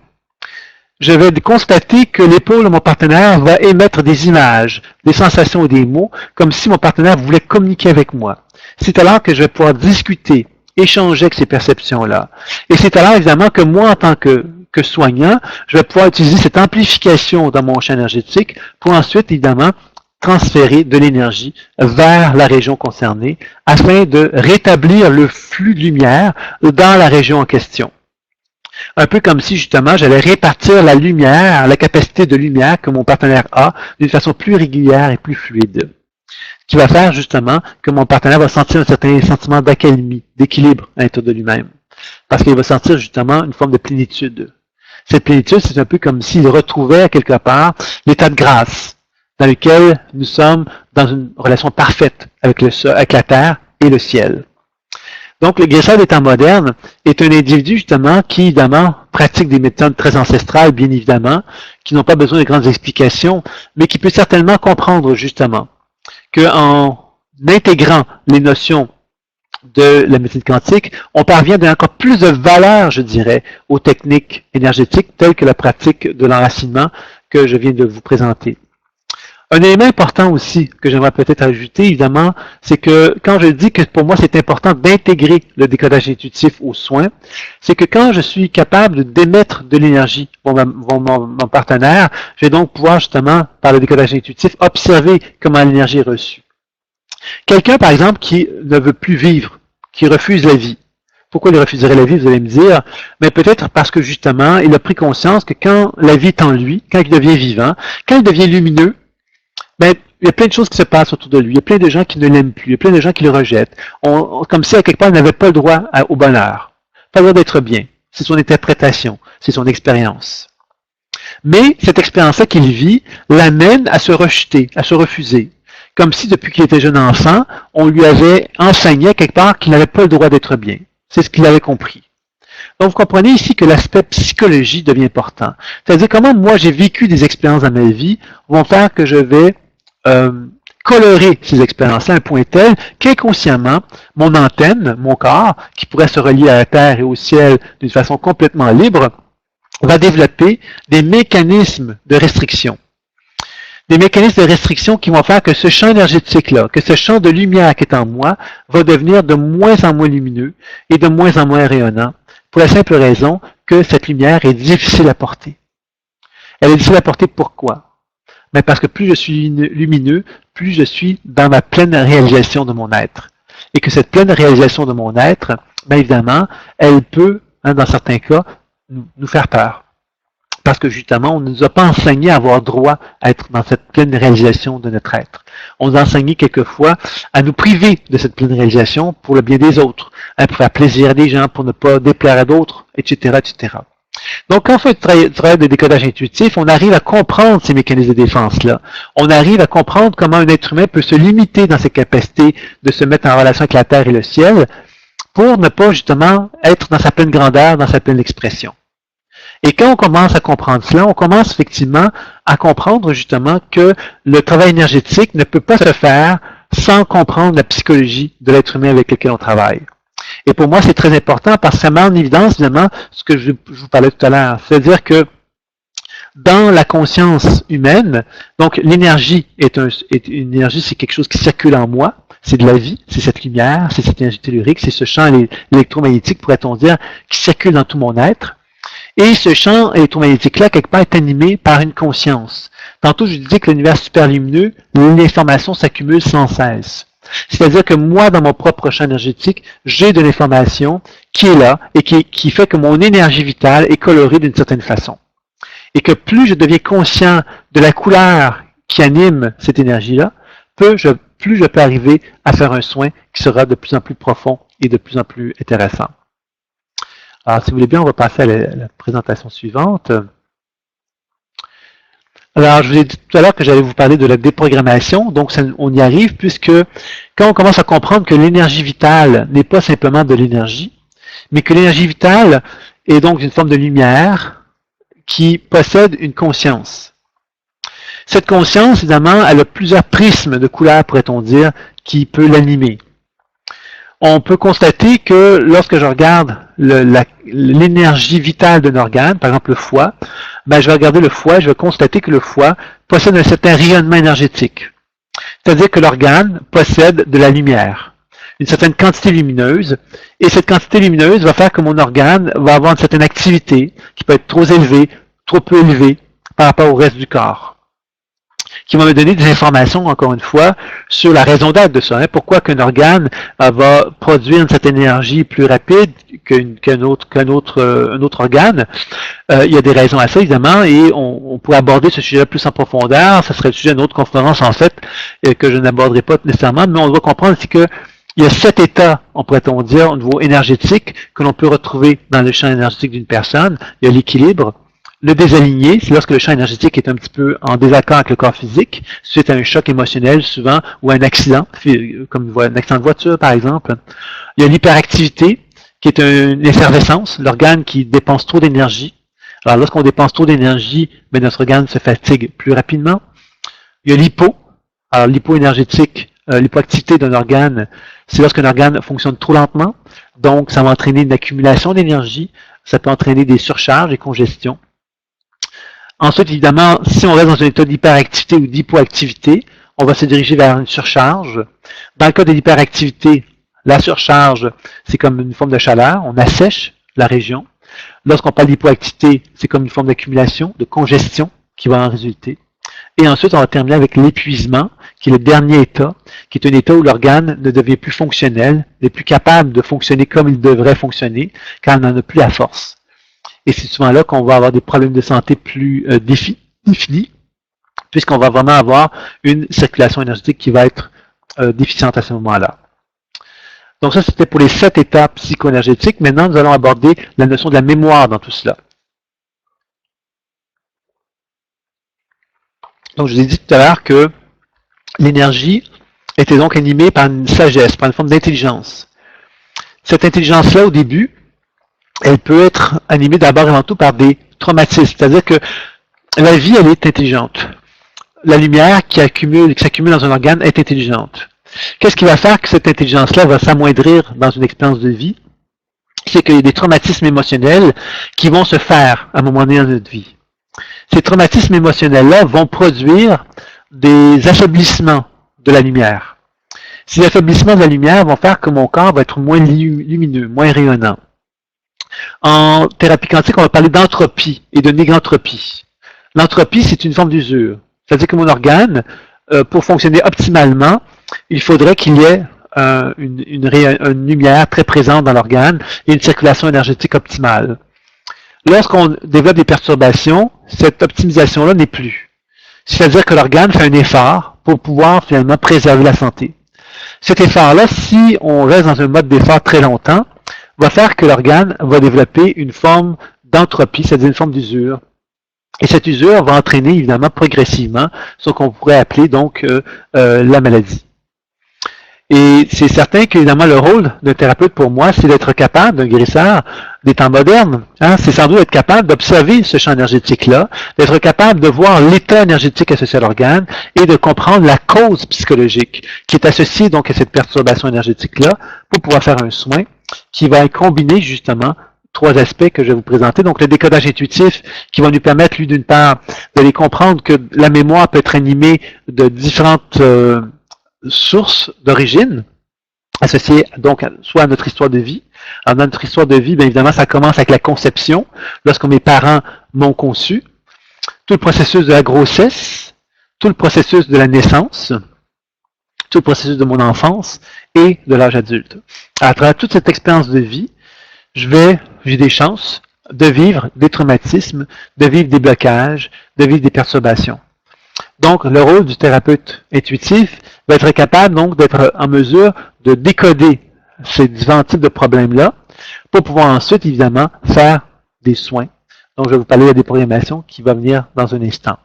je vais constater que l'épaule de mon partenaire va émettre des images, des sensations et des mots, comme si mon partenaire voulait communiquer avec moi. C'est alors que je vais pouvoir discuter, échanger avec ces perceptions-là. Et c'est alors, évidemment, que moi, en tant que soignant, je vais pouvoir utiliser cette amplification dans mon champ énergétique pour ensuite, évidemment, transférer de l'énergie vers la région concernée afin de rétablir le flux de lumière dans la région en question. Un peu comme si, justement, j'allais répartir la lumière, la capacité de lumière que mon partenaire a d'une façon plus régulière et plus fluide. Ce qui va faire, justement, que mon partenaire va sentir un certain sentiment d'accalmie, d'équilibre à l'intérieur de lui-même. Parce qu'il va sentir, justement, une forme de plénitude. Cette plénitude, c'est un peu comme s'il retrouvait, quelque part, l'état de grâce dans lequel nous sommes dans une relation parfaite avec la terre et le ciel. Donc, le guérisseur des temps modernes est un individu, justement, qui, évidemment, pratique des méthodes très ancestrales, bien évidemment, qui n'ont pas besoin de grandes explications, mais qui peut certainement comprendre, justement, qu'en intégrant les notions de la médecine quantique, on parvient à donner encore plus de valeur, je dirais, aux techniques énergétiques telles que la pratique de l'enracinement que je viens de vous présenter. Un élément important aussi que j'aimerais peut-être ajouter, évidemment, c'est que quand je dis que pour moi c'est important d'intégrer le décodage intuitif aux soins, c'est que quand je suis capable d'émettre de l'énergie pour mon partenaire, je vais donc pouvoir justement, par le décodage intuitif, observer comment l'énergie est reçue. Quelqu'un, par exemple, qui ne veut plus vivre, qui refuse la vie. Pourquoi il refuserait la vie, vous allez me dire? Mais peut-être parce que justement, il a pris conscience que quand la vie est en lui, quand il devient vivant, quand il devient lumineux, ben, il y a plein de choses qui se passent autour de lui. Il y a plein de gens qui ne l'aiment plus. Il y a plein de gens qui le rejettent. Comme si, à quelque part, il n'avait pas le droit au bonheur. Pas le droit d'être bien. C'est son interprétation. C'est son expérience. Mais cette expérience-là qu'il vit l'amène à se rejeter, à se refuser. Comme si, depuis qu'il était jeune enfant, on lui avait enseigné quelque part qu'il n'avait pas le droit d'être bien. C'est ce qu'il avait compris. Donc, vous comprenez ici que l'aspect psychologie devient important. C'est-à-dire comment moi j'ai vécu des expériences dans ma vie vont faire que je vais colorer ces expériences-là à un point tel qu'inconsciemment, mon antenne, mon corps, qui pourrait se relier à la Terre et au ciel d'une façon complètement libre, va développer des mécanismes de restriction. Des mécanismes de restriction qui vont faire que ce champ énergétique-là, que ce champ de lumière qui est en moi, va devenir de moins en moins lumineux et de moins en moins rayonnant, pour la simple raison que cette lumière est difficile à porter. Elle est difficile à porter pourquoi? Mais parce que plus je suis lumineux, plus je suis dans ma pleine réalisation de mon être. Et que cette pleine réalisation de mon être, bien évidemment, elle peut, dans certains cas, nous faire peur. Parce que justement, on ne nous a pas enseigné à avoir droit à être dans cette pleine réalisation de notre être. On nous a enseigné quelquefois à nous priver de cette pleine réalisation pour le bien des autres, pour faire plaisir à des gens, pour ne pas déplaire à d'autres, etc., etc. Donc, quand on fait le travail de décodage intuitif, on arrive à comprendre ces mécanismes de défense-là. On arrive à comprendre comment un être humain peut se limiter dans ses capacités de se mettre en relation avec la Terre et le ciel pour ne pas justement être dans sa pleine grandeur, dans sa pleine expression. Et quand on commence à comprendre cela, on commence effectivement à comprendre justement que le travail énergétique ne peut pas se faire sans comprendre la psychologie de l'être humain avec lequel on travaille. Et pour moi, c'est très important parce que ça met en évidence, évidemment, ce que je vous parlais tout à l'heure. C'est-à-dire que dans la conscience humaine, donc l'énergie est une énergie, c'est quelque chose qui circule en moi, c'est de la vie, c'est cette lumière, c'est cette énergie tellurique, c'est ce champ électromagnétique, pourrait-on dire, qui circule dans tout mon être. Et ce champ électromagnétique-là, quelque part, est animé par une conscience. Tantôt, je disais que l'univers superlumineux, l'information s'accumule sans cesse. C'est-à-dire que moi, dans mon propre champ énergétique, j'ai de l'information qui est là et qui fait que mon énergie vitale est colorée d'une certaine façon. Et que plus je deviens conscient de la couleur qui anime cette énergie-là, plus je peux arriver à faire un soin qui sera de plus en plus profond et de plus en plus intéressant. Alors, si vous voulez bien, on va passer à la présentation suivante. Alors, je vous ai dit tout à l'heure que j'allais vous parler de la déprogrammation, donc on y arrive puisque quand on commence à comprendre que l'énergie vitale n'est pas simplement de l'énergie, mais que l'énergie vitale est donc une forme de lumière qui possède une conscience. Cette conscience, évidemment, elle a plusieurs prismes de couleurs, pourrait-on dire, qui peut l'animer. on peut constater que lorsque je regarde l'énergie vitale d'un organe, par exemple le foie, ben, je vais regarder le foie, je vais constater que le foie possède un certain rayonnement énergétique. C'est-à-dire que l'organe possède de la lumière, une certaine quantité lumineuse, et cette quantité lumineuse va faire que mon organe va avoir une certaine activité qui peut être trop élevée, trop peu élevée par rapport au reste du corps, qui va me donner des informations, encore une fois, sur la raison d'être de ça. Hein. Pourquoi qu'un organe va produire une certaine énergie plus rapide qu'un autre organe. Il y a des raisons à ça, évidemment, et on pourrait aborder ce sujet plus en profondeur. Ce serait le sujet d'une autre conférence, en fait, que je n'aborderai pas nécessairement, mais on doit comprendre c'est que il y a 7 états, on pourrait-on dire, au niveau énergétique, que l'on peut retrouver dans le champ énergétique d'une personne. Il y a l'équilibre. Le désaligné, c'est lorsque le champ énergétique est un petit peu en désaccord avec le corps physique, suite à un choc émotionnel souvent, ou un accident, comme un accident de voiture par exemple. Il y a l'hyperactivité, qui est une effervescence, l'organe qui dépense trop d'énergie. Alors lorsqu'on dépense trop d'énergie, notre organe se fatigue plus rapidement. Il y a l'hypo. Alors l'hypo-énergétique, l'hypoactivité d'un organe, c'est lorsqu'un organe fonctionne trop lentement, donc ça va entraîner une accumulation d'énergie, ça peut entraîner des surcharges, des congestions. Ensuite, évidemment, si on reste dans un état d'hyperactivité ou d'hypoactivité, on va se diriger vers une surcharge. Dans le cas de l'hyperactivité, la surcharge, c'est comme une forme de chaleur, on assèche la région. Lorsqu'on parle d'hypoactivité, c'est comme une forme d'accumulation, de congestion qui va en résulter. Et ensuite, on va terminer avec l'épuisement, qui est le dernier état, qui est un état où l'organe ne devient plus fonctionnel, n'est plus capable de fonctionner comme il devrait fonctionner, car il n'en a plus la force. Et c'est souvent là qu'on va avoir des problèmes de santé plus définis, puisqu'on va vraiment avoir une circulation énergétique qui va être déficiente à ce moment-là. Donc ça, c'était pour les 7 étapes psycho-énergétiques. Maintenant, nous allons aborder la notion de la mémoire dans tout cela. Donc, je vous ai dit tout à l'heure que l'énergie était donc animée par une sagesse, par une forme d'intelligence. Cette intelligence-là, au début, elle peut être animée d'abord et avant tout par des traumatismes. C'est-à-dire que la vie, elle est intelligente. La lumière qui s'accumule dans un organe est intelligente. Qu'est-ce qui va faire que cette intelligence-là va s'amoindrir dans une expérience de vie? C'est qu'il y a des traumatismes émotionnels qui vont se faire à un moment donné dans notre vie. Ces traumatismes émotionnels-là vont produire des affaiblissements de la lumière. Ces affaiblissements de la lumière vont faire que mon corps va être moins lumineux, moins rayonnant. En thérapie quantique, on va parler d'entropie et de négantropie. L'entropie, c'est une forme d'usure. C'est-à-dire que mon organe, pour fonctionner optimalement, il faudrait qu'il y ait une lumière très présente dans l'organe et une circulation énergétique optimale. Lorsqu'on développe des perturbations, cette optimisation-là n'est plus. C'est-à-dire que l'organe fait un effort pour pouvoir finalement préserver la santé. Cet effort-là, si on reste dans un mode d'effort très longtemps, va faire que l'organe va développer une forme d'entropie, c'est-à-dire une forme d'usure. Et cette usure va entraîner évidemment progressivement ce qu'on pourrait appeler donc la maladie. Et c'est certain qu'évidemment le rôle d'un thérapeute pour moi, c'est d'être capable, d'un guérisseur des temps modernes, hein, c'est sans doute être capable d'observer ce champ énergétique-là, d'être capable de voir l'état énergétique associé à l'organe et de comprendre la cause psychologique qui est associée donc à cette perturbation énergétique-là pour pouvoir faire un soin qui va combiner justement 3 aspects que je vais vous présenter. Donc, le décodage intuitif qui va nous permettre, lui, d'une part, d'aller comprendre que la mémoire peut être animée de différentes sources d'origine, associées donc soit à notre histoire de vie. Alors, dans notre histoire de vie, bien évidemment, ça commence avec la conception, lorsque mes parents m'ont conçu, tout le processus de la grossesse, tout le processus de la naissance, tout le processus de mon enfance et de l'âge adulte. À travers toute cette expérience de vie, j'ai des chances de vivre des traumatismes, de vivre des blocages, de vivre des perturbations. Donc, le rôle du thérapeute intuitif va être capable donc d'être en mesure de décoder ces différents types de problèmes-là pour pouvoir ensuite, évidemment, faire des soins. Donc, je vais vous parler de la déprogrammation qui va venir dans un instant.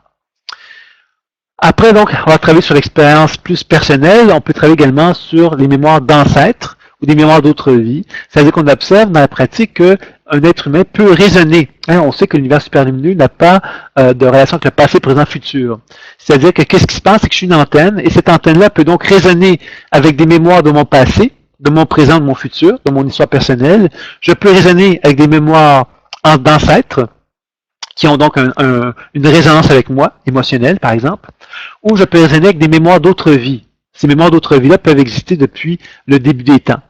Après, donc, on va travailler sur l'expérience plus personnelle. On peut travailler également sur les mémoires d'ancêtres ou des mémoires d'autres vies. C'est-à-dire qu'on observe dans la pratique qu'un être humain peut raisonner. Hein, on sait que l'univers superlumineux n'a pas de relation avec le passé, présent, futur. C'est-à-dire que qu'est-ce qui se passe, c'est que je suis une antenne, et cette antenne-là peut donc raisonner avec des mémoires de mon passé, de mon présent, de mon futur, de mon histoire personnelle. Je peux raisonner avec des mémoires d'ancêtres, qui ont donc une résonance avec moi, émotionnelle par exemple, ou je peux raisonner avec des mémoires d'autres vies. Ces mémoires d'autres vies-là peuvent exister depuis le début des temps.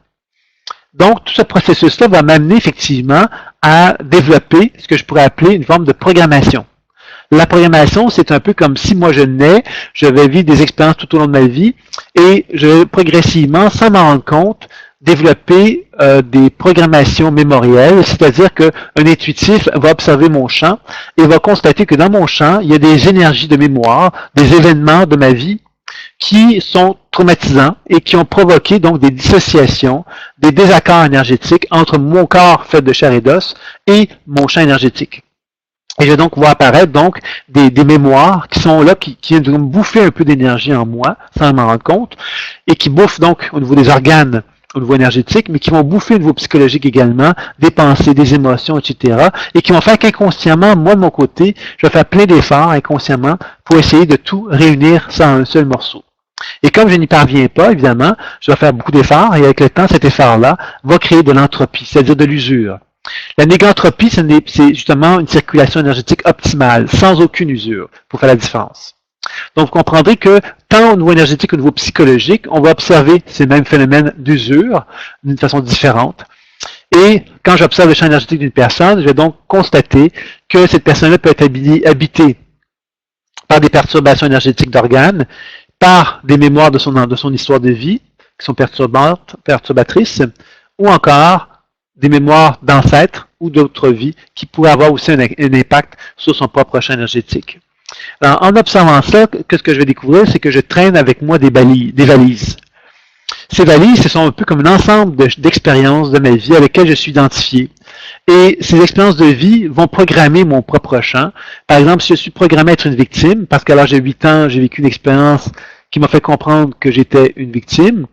Donc, tout ce processus-là va m'amener effectivement à développer ce que je pourrais appeler une forme de programmation. La programmation, c'est un peu comme si moi je nais, je vais vivre des expériences tout au long de ma vie et je vais progressivement, sans m'en rendre compte, développer des programmations mémorielles, c'est-à-dire qu'un intuitif va observer mon champ et va constater que dans mon champ, il y a des énergies de mémoire, des événements de ma vie qui sont traumatisants et qui ont provoqué donc des dissociations, des désaccords énergétiques entre mon corps fait de chair et d'os et mon champ énergétique. Et je vais donc voir apparaître donc des mémoires qui sont là, qui viennent de bouffer un peu d'énergie en moi, sans m'en rendre compte, et qui bouffent donc au niveau des organes, au niveau énergétique, mais qui vont bouffer au niveau psychologique également, des pensées, des émotions, etc., et qui vont faire qu'inconsciemment, moi de mon côté, je vais faire plein d'efforts inconsciemment pour essayer de tout réunir ça en un seul morceau. Et comme je n'y parviens pas, évidemment, je vais faire beaucoup d'efforts, et avec le temps, cet effort-là va créer de l'entropie, c'est-à-dire de l'usure. La négantropie, c'est justement une circulation énergétique optimale, sans aucune usure, pour faire la différence. Donc, vous comprendrez que tant au niveau énergétique qu'au niveau psychologique, on va observer ces mêmes phénomènes d'usure d'une façon différente. Et quand j'observe le champ énergétique d'une personne, je vais donc constater que cette personne-là peut être habitée par des perturbations énergétiques d'organes, par des mémoires de son histoire de vie, qui sont perturbatrices, ou encore des mémoires d'ancêtres ou d'autres vies qui pourraient avoir aussi un impact sur son propre champ énergétique. Alors, en observant ça, ce que je vais découvrir, c'est que je traîne avec moi des valises. Ces valises, ce sont un peu comme un ensemble d'expériences de ma vie avec lesquelles je suis identifié. Et ces expériences de vie vont programmer mon propre champ. Par exemple, si je suis programmé à être une victime, parce qu'à l'âge de 8 ans, j'ai vécu une expérience qui m'a fait comprendre que j'étais une victime,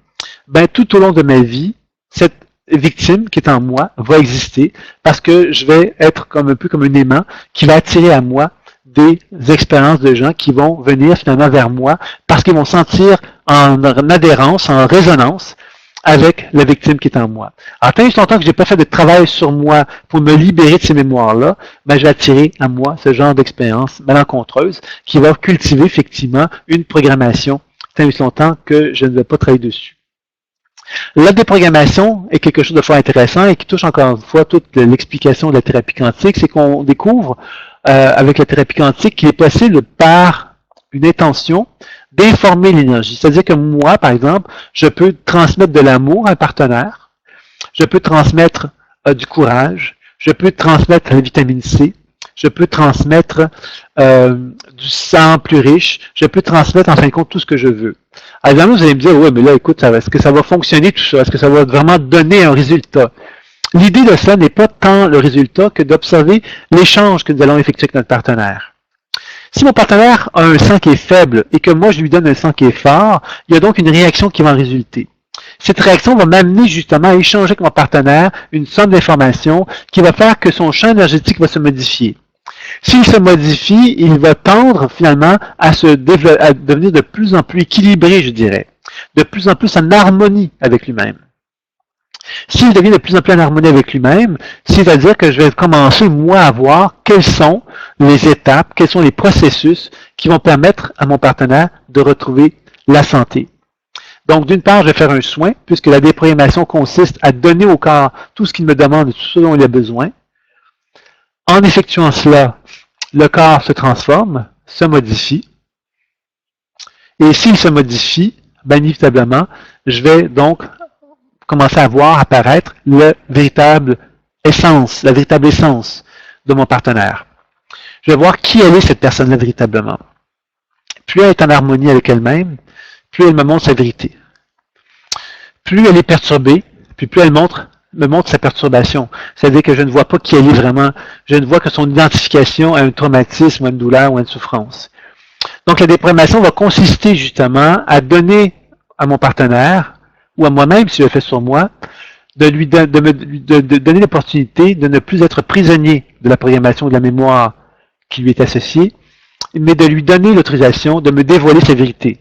ben, tout au long de ma vie, cette victime qui est en moi va exister parce que je vais être comme un peu comme un aimant qui va attirer à moi des expériences de gens qui vont venir finalement vers moi parce qu'ils vont sentir en adhérence, en résonance avec la victime qui est en moi. Alors, tant que longtemps que je n'ai pas fait de travail sur moi pour me libérer de ces mémoires-là, ben, je vais attirer à moi ce genre d'expérience malencontreuse qui va cultiver effectivement une programmation tant que longtemps que je ne vais pas travailler dessus. La déprogrammation est quelque chose de fort intéressant et qui touche encore une fois toute l'explication de la thérapie quantique, c'est qu'on découvre avec la thérapie quantique qu'il est possible par une intention d'informer l'énergie. C'est-à-dire que moi, par exemple, je peux transmettre de l'amour à un partenaire, je peux transmettre du courage, je peux transmettre la vitamine C, je peux transmettre du sang plus riche, je peux transmettre en fin de compte tout ce que je veux. Alors évidemment, vous allez me dire, ouais, mais là, écoute, est-ce que ça va fonctionner tout ça? Est-ce que ça va vraiment donner un résultat? L'idée de cela n'est pas tant le résultat que d'observer l'échange que nous allons effectuer avec notre partenaire. Si mon partenaire a un sang qui est faible et que moi je lui donne un sang qui est fort, il y a donc une réaction qui va en résulter. Cette réaction va m'amener justement à échanger avec mon partenaire une somme d'informations qui va faire que son champ énergétique va se modifier. S'il se modifie, il va tendre finalement à devenir de plus en plus équilibré, je dirais, de plus en plus en harmonie avec lui-même. S'il devient de plus en plus en harmonie avec lui-même, c'est-à-dire que je vais commencer, moi, à voir quelles sont les étapes, quels sont les processus qui vont permettre à mon partenaire de retrouver la santé. Donc, d'une part, je vais faire un soin, puisque la déprogrammation consiste à donner au corps tout ce qu'il me demande et tout ce dont il a besoin. En effectuant cela, le corps se transforme, se modifie. Et s'il se modifie, bien inévitablement, je vais donc commencer à voir apparaître la véritable essence de mon partenaire. Je vais voir qui elle est, cette personne-là, véritablement. Plus elle est en harmonie avec elle-même, plus elle me montre sa vérité. Plus elle est perturbée, puis plus elle me montre sa perturbation. C'est-à-dire que je ne vois pas qui elle est vraiment. Je ne vois que son identification à un traumatisme, à une douleur ou à une souffrance. Donc, la déprogrammation va consister justement à donner à mon partenaire, ou à moi-même, si je le fais sur moi, de donner l'opportunité de ne plus être prisonnier de la programmation de la mémoire qui lui est associée, mais de lui donner l'autorisation de me dévoiler sa vérité,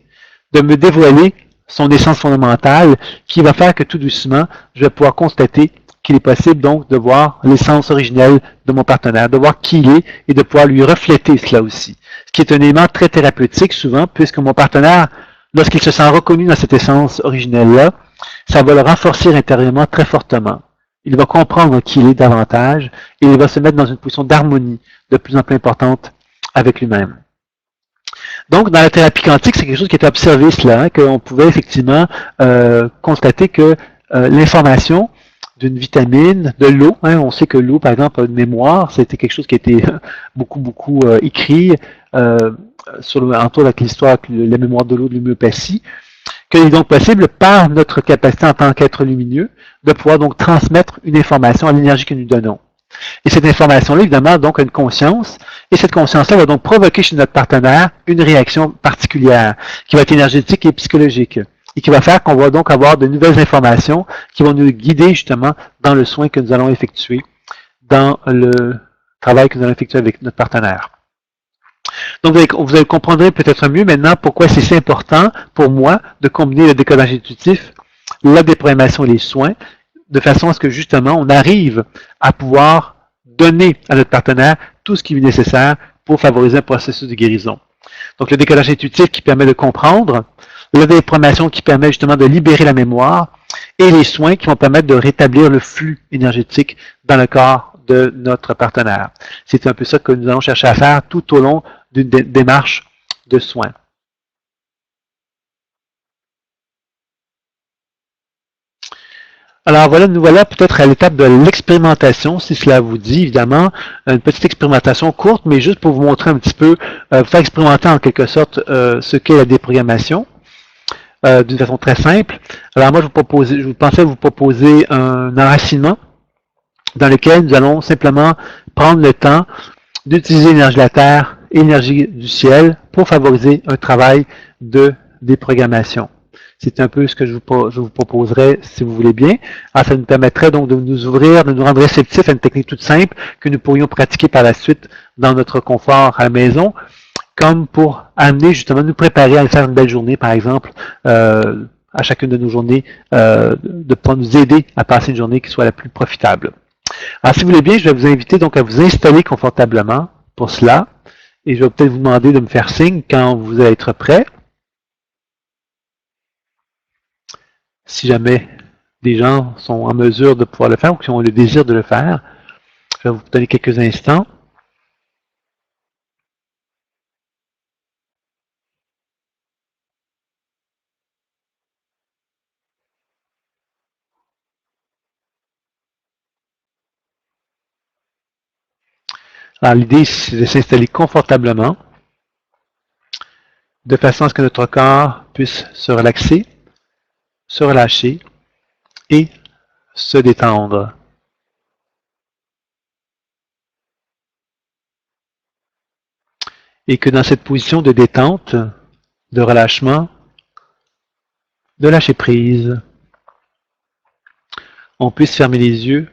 de me dévoiler son essence fondamentale, qui va faire que tout doucement, je vais pouvoir constater qu'il est possible donc de voir l'essence originelle de mon partenaire, de voir qui il est et de pouvoir lui refléter cela aussi. Ce qui est un élément très thérapeutique souvent, puisque mon partenaire, lorsqu'il se sent reconnu dans cette essence originelle-là, ça va le renforcer intérieurement très fortement. Il va comprendre qui il est davantage et il va se mettre dans une position d'harmonie de plus en plus importante avec lui-même. Donc, dans la thérapie quantique, c'est quelque chose qui est observé cela, hein, qu'on pouvait effectivement constater que l'information d'une vitamine, de l'eau, hein, on sait que l'eau, par exemple, a une mémoire, c'était quelque chose qui a été beaucoup écrit autour de l'histoire, la mémoire de l'eau de l'homéopathie, qu'il est donc possible, par notre capacité en tant qu'être lumineux, de pouvoir donc transmettre une information à l'énergie que nous donnons. Et cette information-là, évidemment, donc, a une conscience, et cette conscience-là va donc provoquer chez notre partenaire une réaction particulière, qui va être énergétique et psychologique, et qui va faire qu'on va donc avoir de nouvelles informations qui vont nous guider justement dans le soin que nous allons effectuer, dans le travail que nous allons effectuer avec notre partenaire. Donc, vous comprendrez peut-être mieux maintenant pourquoi c'est si important pour moi de combiner le décodage intuitif, la déprogrammation et les soins, de façon à ce que justement on arrive à pouvoir donner à notre partenaire tout ce qui est nécessaire pour favoriser un processus de guérison. Donc, le décodage intuitif qui permet de comprendre, la déprogrammation qui permet justement de libérer la mémoire, et les soins qui vont permettre de rétablir le flux énergétique dans le corps de notre partenaire. C'est un peu ça que nous allons chercher à faire tout au long d'une démarche de soins. Alors voilà, nous voilà peut-être à l'étape de l'expérimentation, si cela vous dit, évidemment, une petite expérimentation courte, mais juste pour vous montrer un petit peu, vous faire expérimenter en quelque sorte ce qu'est la déprogrammation, d'une façon très simple. Alors moi, je pensais vous proposer un enracinement dans lequel nous allons simplement prendre le temps d'utiliser l'énergie de la Terre et l'énergie du ciel pour favoriser un travail de déprogrammation. C'est un peu ce que je vous proposerai, si vous voulez bien. Alors, ça nous permettrait donc de nous ouvrir, de nous rendre réceptifs à une technique toute simple que nous pourrions pratiquer par la suite dans notre confort à la maison, comme pour amener justement, nous préparer à faire une belle journée, par exemple, à chacune de nos journées, de pouvoir nous aider à passer une journée qui soit la plus profitable. Alors, si vous voulez bien, je vais vous inviter donc à vous installer confortablement pour cela, et je vais peut-être vous demander de me faire signe quand vous allez être prêt. Si jamais des gens sont en mesure de pouvoir le faire ou qui ont le désir de le faire, je vais vous donner quelques instants. Alors, l'idée, c'est de s'installer confortablement, de façon à ce que notre corps puisse se relaxer, se relâcher et se détendre. Et que dans cette position de détente, de relâchement, de lâcher prise, on puisse fermer les yeux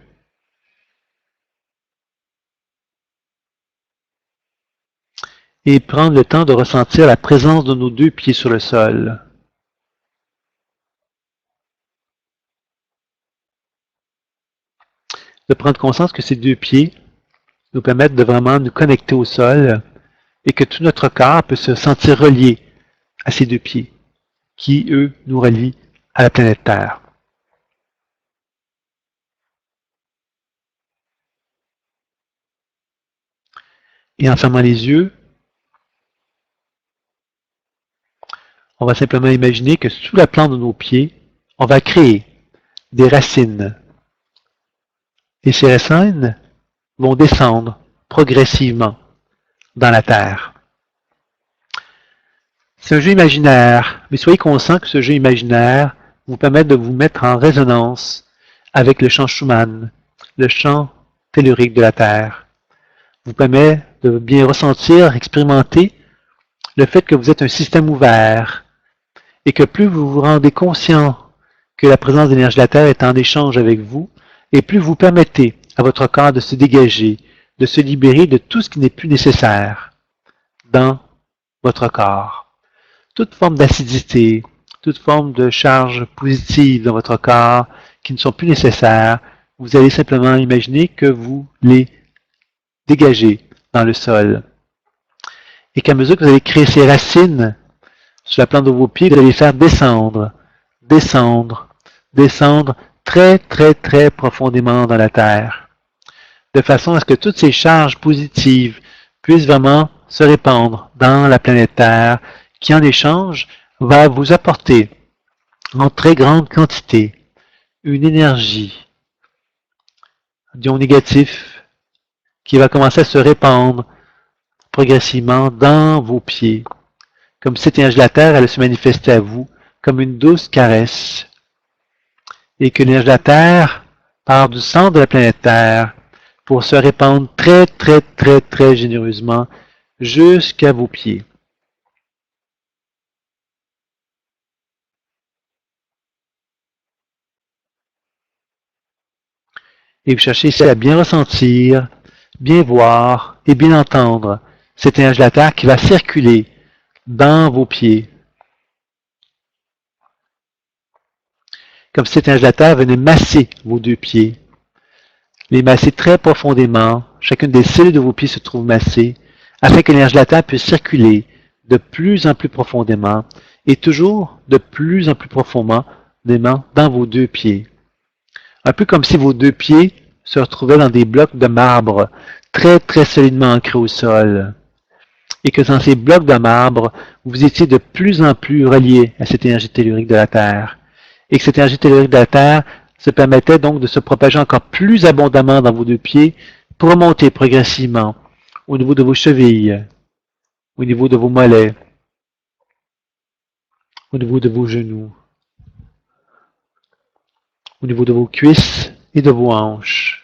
et prendre le temps de ressentir la présence de nos deux pieds sur le sol. De prendre conscience que ces deux pieds nous permettent de vraiment nous connecter au sol et que tout notre corps peut se sentir relié à ces deux pieds qui, eux, nous relient à la planète Terre. Et en fermant les yeux, on va simplement imaginer que sous la plante de nos pieds, on va créer des racines. Et ces racines vont descendre progressivement dans la terre. C'est un jeu imaginaire, mais soyez conscient que ce jeu imaginaire vous permet de vous mettre en résonance avec le champ Schumann, le champ tellurique de la Terre. Vous permet de bien ressentir, expérimenter le fait que vous êtes un système ouvert et que plus vous vous rendez conscient que la présence d'énergie de la Terre est en échange avec vous, et plus vous permettez à votre corps de se dégager, de se libérer de tout ce qui n'est plus nécessaire dans votre corps. Toute forme d'acidité, toute forme de charge positive dans votre corps qui ne sont plus nécessaires, vous allez simplement imaginer que vous les dégagez dans le sol. Et qu'à mesure que vous allez créer ces racines sur la plante de vos pieds, vous allez les faire descendre, descendre, descendre très, très, très profondément dans la terre, de façon à ce que toutes ces charges positives puissent vraiment se répandre dans la planète Terre, qui en échange va vous apporter en très grande quantité une énergie d'ion négatif qui va commencer à se répandre progressivement dans vos pieds. Comme si cette énergie de la Terre allait se manifester à vous comme une douce caresse. Et que l'énergie de la Terre part du centre de la planète Terre pour se répandre très, très, très, très généreusement jusqu'à vos pieds. Et vous cherchez ici à bien ressentir, bien voir et bien entendre cette énergie de la Terre qui va circuler dans vos pieds. Comme si cette énergie de la Terre venait masser vos deux pieds. Les masser très profondément. Chacune des cellules de vos pieds se trouve massée, afin que l'énergie de la Terre puisse circuler de plus en plus profondément et toujours de plus en plus profondément dans vos deux pieds. Un peu comme si vos deux pieds se retrouvaient dans des blocs de marbre très très solidement ancrés au sol. Et que dans ces blocs de marbre, vous étiez de plus en plus reliés à cette énergie tellurique de la Terre. Et que cette énergie tellurique de la Terre se permettait donc de se propager encore plus abondamment dans vos deux pieds pour remonter progressivement au niveau de vos chevilles, au niveau de vos mollets, au niveau de vos genoux, au niveau de vos cuisses et de vos hanches.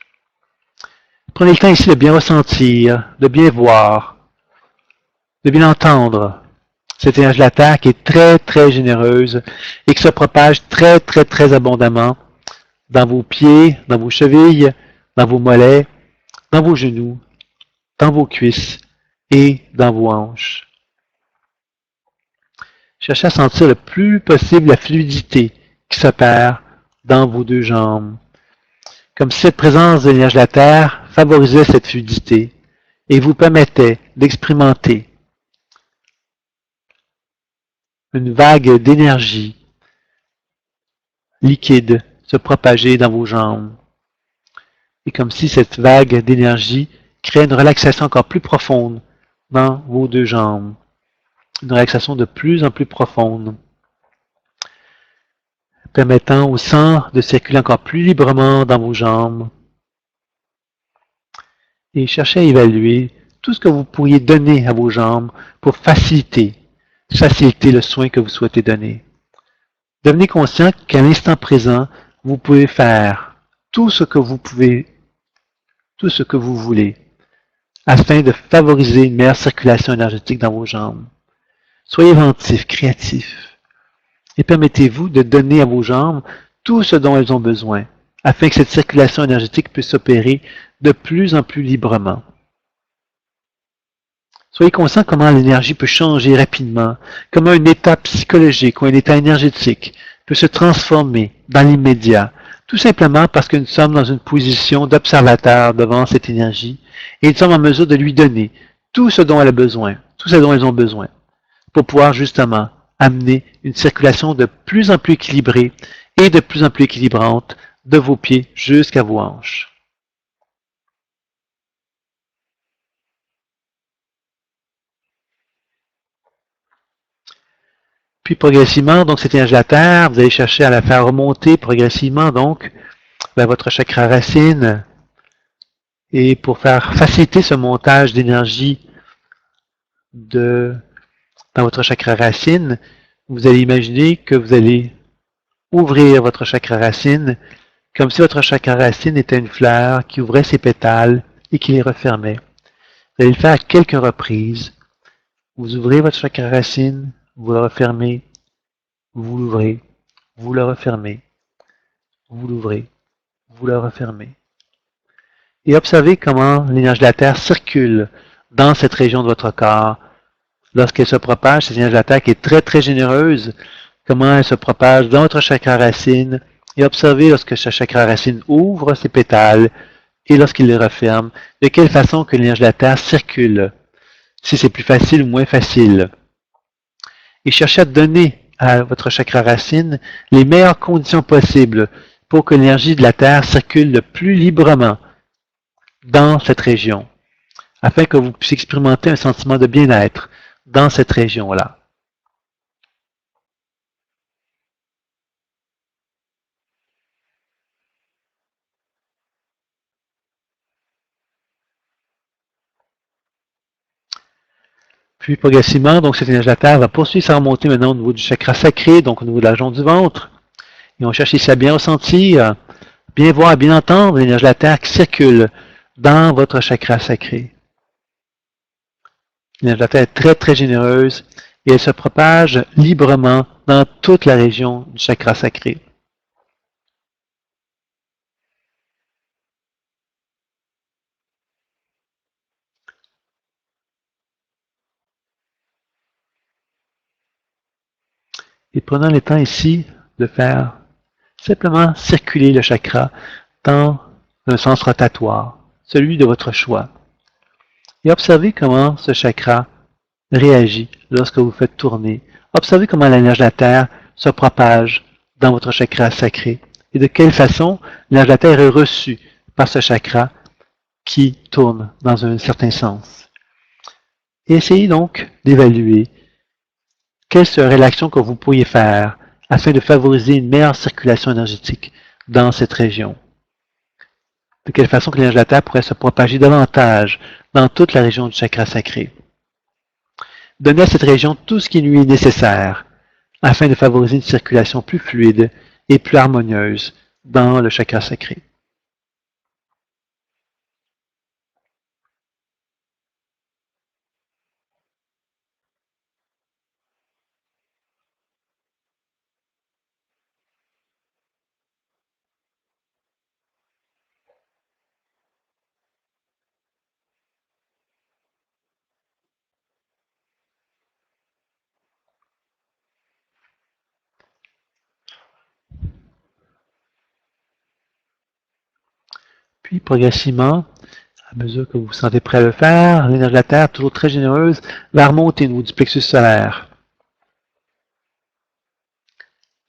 Prenez le temps ici de bien ressentir, de bien voir, de bien entendre cette énergie de la Terre qui est très très généreuse et qui se propage très très très abondamment dans vos pieds, dans vos chevilles, dans vos mollets, dans vos genoux, dans vos cuisses et dans vos hanches. Cherchez à sentir le plus possible la fluidité qui s'opère dans vos deux jambes. Comme si cette présence de l'énergie de la Terre favorisait cette fluidité et vous permettait d'expérimenter une vague d'énergie liquide se propager dans vos jambes. Et comme si cette vague d'énergie créait une relaxation encore plus profonde dans vos deux jambes. Une relaxation de plus en plus profonde, permettant au sang de circuler encore plus librement dans vos jambes. Et cherchez à évaluer tout ce que vous pourriez donner à vos jambes pour faciliter le soin que vous souhaitez donner. Devenez conscient qu'à l'instant présent, vous pouvez faire tout ce que vous pouvez, tout ce que vous voulez, afin de favoriser une meilleure circulation énergétique dans vos jambes. Soyez inventif, créatif, et permettez-vous de donner à vos jambes tout ce dont elles ont besoin, afin que cette circulation énergétique puisse s'opérer de plus en plus librement. Soyez conscient comment l'énergie peut changer rapidement, comment un état psychologique ou un état énergétique peut se transformer dans l'immédiat, tout simplement parce que nous sommes dans une position d'observateur devant cette énergie et nous sommes en mesure de lui donner tout ce dont elle a besoin, tout ce dont elles ont besoin, pour pouvoir justement amener une circulation de plus en plus équilibrée et de plus en plus équilibrante de vos pieds jusqu'à vos hanches. Puis progressivement, donc cette énergie de la Terre, vous allez chercher à la faire remonter progressivement donc vers votre chakra racine. Et pour faire faciliter ce montage d'énergie dans votre chakra racine, vous allez imaginer que vous allez ouvrir votre chakra racine comme si votre chakra racine était une fleur qui ouvrait ses pétales et qui les refermait. Vous allez le faire à quelques reprises. Vous ouvrez votre chakra racine, vous le refermez, vous l'ouvrez, vous le refermez, vous l'ouvrez, vous le refermez. Et observez comment l'énergie de la Terre circule dans cette région de votre corps. Lorsqu'elle se propage, cette énergie de la Terre qui est très très généreuse, comment elle se propage dans votre chakra racine et observez lorsque ce chakra racine ouvre ses pétales et lorsqu'il les referme, de quelle façon que l'énergie de la Terre circule, si c'est plus facile ou moins facile. Et cherchez à donner à votre chakra racine les meilleures conditions possibles pour que l'énergie de la Terre circule le plus librement dans cette région, afin que vous puissiez expérimenter un sentiment de bien-être dans cette région-là. Puis progressivement, donc cette énergie de la Terre va poursuivre sa remontée maintenant au niveau du chakra sacré, donc au niveau de la jonc du ventre. Et on cherche ici à bien ressentir, bien voir, bien entendre l'énergie de la Terre qui circule dans votre chakra sacré. L'énergie de la Terre est très très généreuse et elle se propage librement dans toute la région du chakra sacré. Et prenons le temps ici de faire simplement circuler le chakra dans un sens rotatoire, celui de votre choix. Et observez comment ce chakra réagit lorsque vous faites tourner. Observez comment l'énergie de la Terre se propage dans votre chakra sacré et de quelle façon l'énergie de la Terre est reçue par ce chakra qui tourne dans un certain sens. Et essayez donc d'évaluer quelle serait l'action que vous pourriez faire afin de favoriser une meilleure circulation énergétique dans cette région. De quelle façon que l'énergie de la Terre pourrait se propager davantage dans toute la région du chakra sacré. Donnez à cette région tout ce qui lui est nécessaire afin de favoriser une circulation plus fluide et plus harmonieuse dans le chakra sacré. Puis progressivement, à mesure que vous vous sentez prêt à le faire, l'énergie de la Terre, toujours très généreuse, va remonter au niveau du plexus solaire.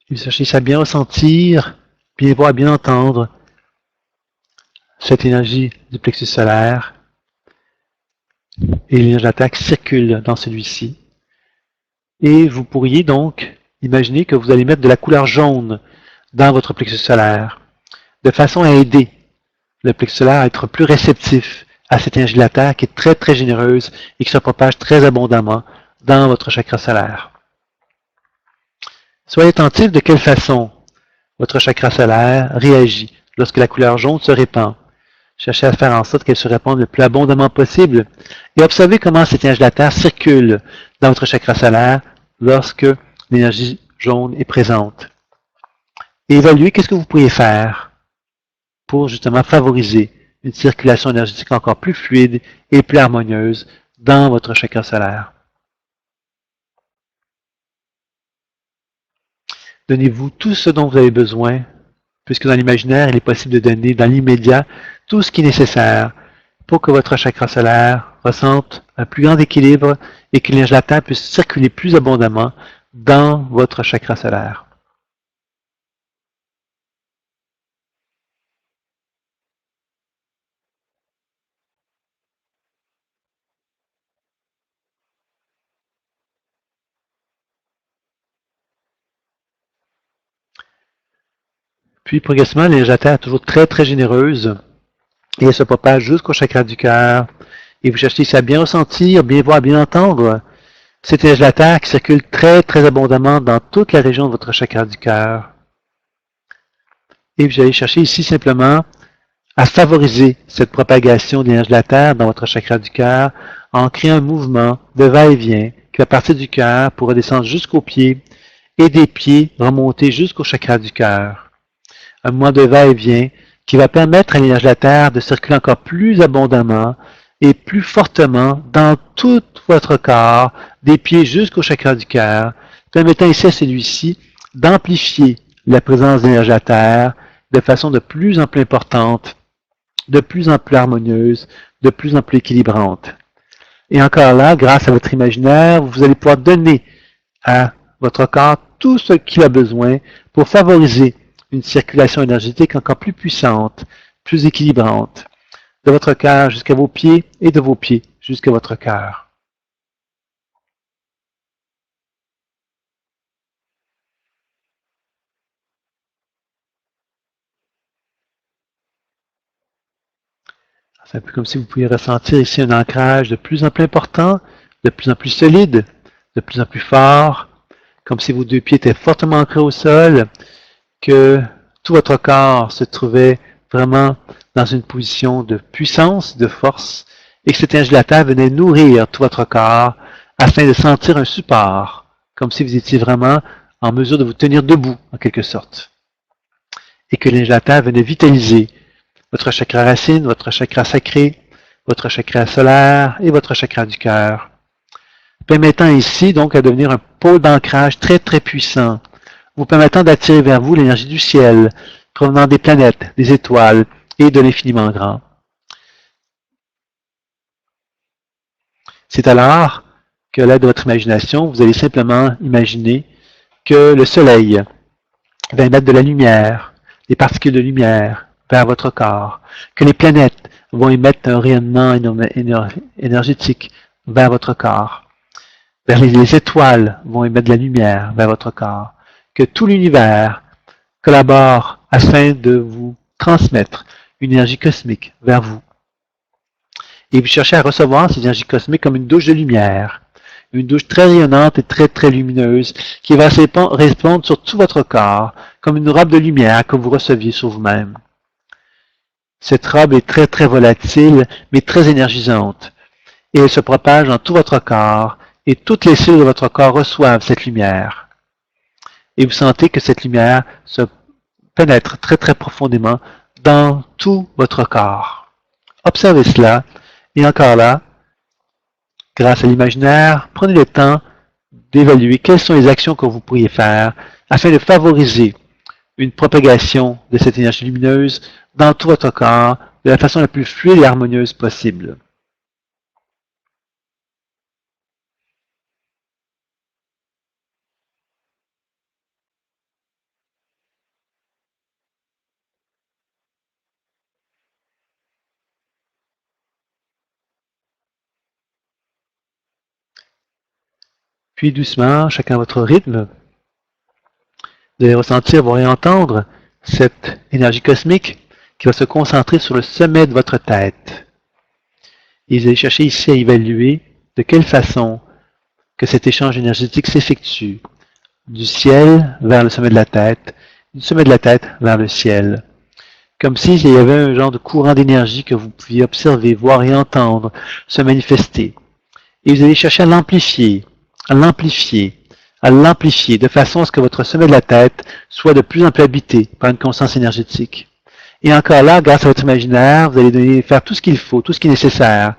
Et cherchez à bien ressentir, bien voir, bien entendre cette énergie du plexus solaire et l'énergie de la Terre qui circule dans celui-ci. Et vous pourriez donc imaginer que vous allez mettre de la couleur jaune dans votre plexus solaire, de façon à aider le plexus solaire à être plus réceptif à cette énergie de la Terre qui est très très généreuse et qui se propage très abondamment dans votre chakra solaire. Soyez attentif de quelle façon votre chakra solaire réagit lorsque la couleur jaune se répand. Cherchez à faire en sorte qu'elle se répande le plus abondamment possible et observez comment cette énergie de la Terre circule dans votre chakra solaire lorsque l'énergie jaune est présente. Et évaluez qu'est-ce que vous pourriez faire pour justement favoriser une circulation énergétique encore plus fluide et plus harmonieuse dans votre chakra solaire. Donnez-vous tout ce dont vous avez besoin, puisque dans l'imaginaire, il est possible de donner dans l'immédiat tout ce qui est nécessaire pour que votre chakra solaire ressente un plus grand équilibre et que l'énergie de la Terre puisse circuler plus abondamment dans votre chakra solaire. Puis progressivement, l'énergie de la Terre est toujours très très généreuse et elle se propage jusqu'au chakra du cœur. Et vous cherchez ici à bien ressentir, bien voir, bien entendre cette énergie de la Terre qui circule très très abondamment dans toute la région de votre chakra du cœur. Et vous allez chercher ici simplement à favoriser cette propagation de l'énergie de la Terre dans votre chakra du cœur en créant un mouvement de va-et-vient qui va partir du cœur pour redescendre jusqu'aux pieds et des pieds remonter jusqu'au chakra du cœur. Un mouvement de va-et-vient qui va permettre à l'énergie de la Terre de circuler encore plus abondamment et plus fortement dans tout votre corps, des pieds jusqu'au chakra du cœur, permettant ici à celui-ci d'amplifier la présence d'énergie de la Terre de façon de plus en plus importante, de plus en plus harmonieuse, de plus en plus équilibrante. Et encore là, grâce à votre imaginaire, vous allez pouvoir donner à votre corps tout ce qu'il a besoin pour favoriser une circulation énergétique encore plus puissante, plus équilibrante, de votre cœur jusqu'à vos pieds et de vos pieds jusqu'à votre cœur. C'est un peu comme si vous pouviez ressentir ici un ancrage de plus en plus important, de plus en plus solide, de plus en plus fort, comme si vos deux pieds étaient fortement ancrés au sol, que tout votre corps se trouvait vraiment dans une position de puissance, de force, et que cette énergie de la Terre venait nourrir tout votre corps afin de sentir un support, comme si vous étiez vraiment en mesure de vous tenir debout, en quelque sorte. Et que l'énergie de la Terre venait vitaliser votre chakra racine, votre chakra sacré, votre chakra solaire et votre chakra du cœur, permettant ici donc à devenir un pôle d'ancrage très très puissant, vous permettant d'attirer vers vous l'énergie du ciel, provenant des planètes, des étoiles et de l'infiniment grand. C'est alors que, à l'aide de votre imagination, vous allez simplement imaginer que le soleil va émettre de la lumière, des particules de lumière vers votre corps, que les planètes vont émettre un rayonnement énergétique vers votre corps, les étoiles vont émettre de la lumière vers votre corps, que tout l'univers collabore afin de vous transmettre une énergie cosmique vers vous. Et vous cherchez à recevoir cette énergie cosmique comme une douche de lumière, une douche très rayonnante et très très lumineuse qui va répondre sur tout votre corps comme une robe de lumière que vous receviez sur vous-même. Cette robe est très très volatile mais très énergisante et elle se propage dans tout votre corps et toutes les cellules de votre corps reçoivent cette lumière. Et vous sentez que cette lumière se pénètre très très profondément dans tout votre corps. Observez cela et encore là, grâce à l'imaginaire, prenez le temps d'évaluer quelles sont les actions que vous pourriez faire afin de favoriser une propagation de cette énergie lumineuse dans tout votre corps de la façon la plus fluide et harmonieuse possible. Puis doucement, chacun à votre rythme, vous allez ressentir, vous allez entendre cette énergie cosmique qui va se concentrer sur le sommet de votre tête. Et vous allez chercher ici à évaluer de quelle façon que cet échange énergétique s'effectue du ciel vers le sommet de la tête, du sommet de la tête vers le ciel. Comme s'il y avait un genre de courant d'énergie que vous pouviez observer, voir et entendre se manifester. Et vous allez chercher à l'amplifier, à l'amplifier, à l'amplifier, de façon à ce que votre sommet de la tête soit de plus en plus habité par une conscience énergétique. Et encore là, grâce à votre imaginaire, vous allez faire tout ce qu'il faut, tout ce qui est nécessaire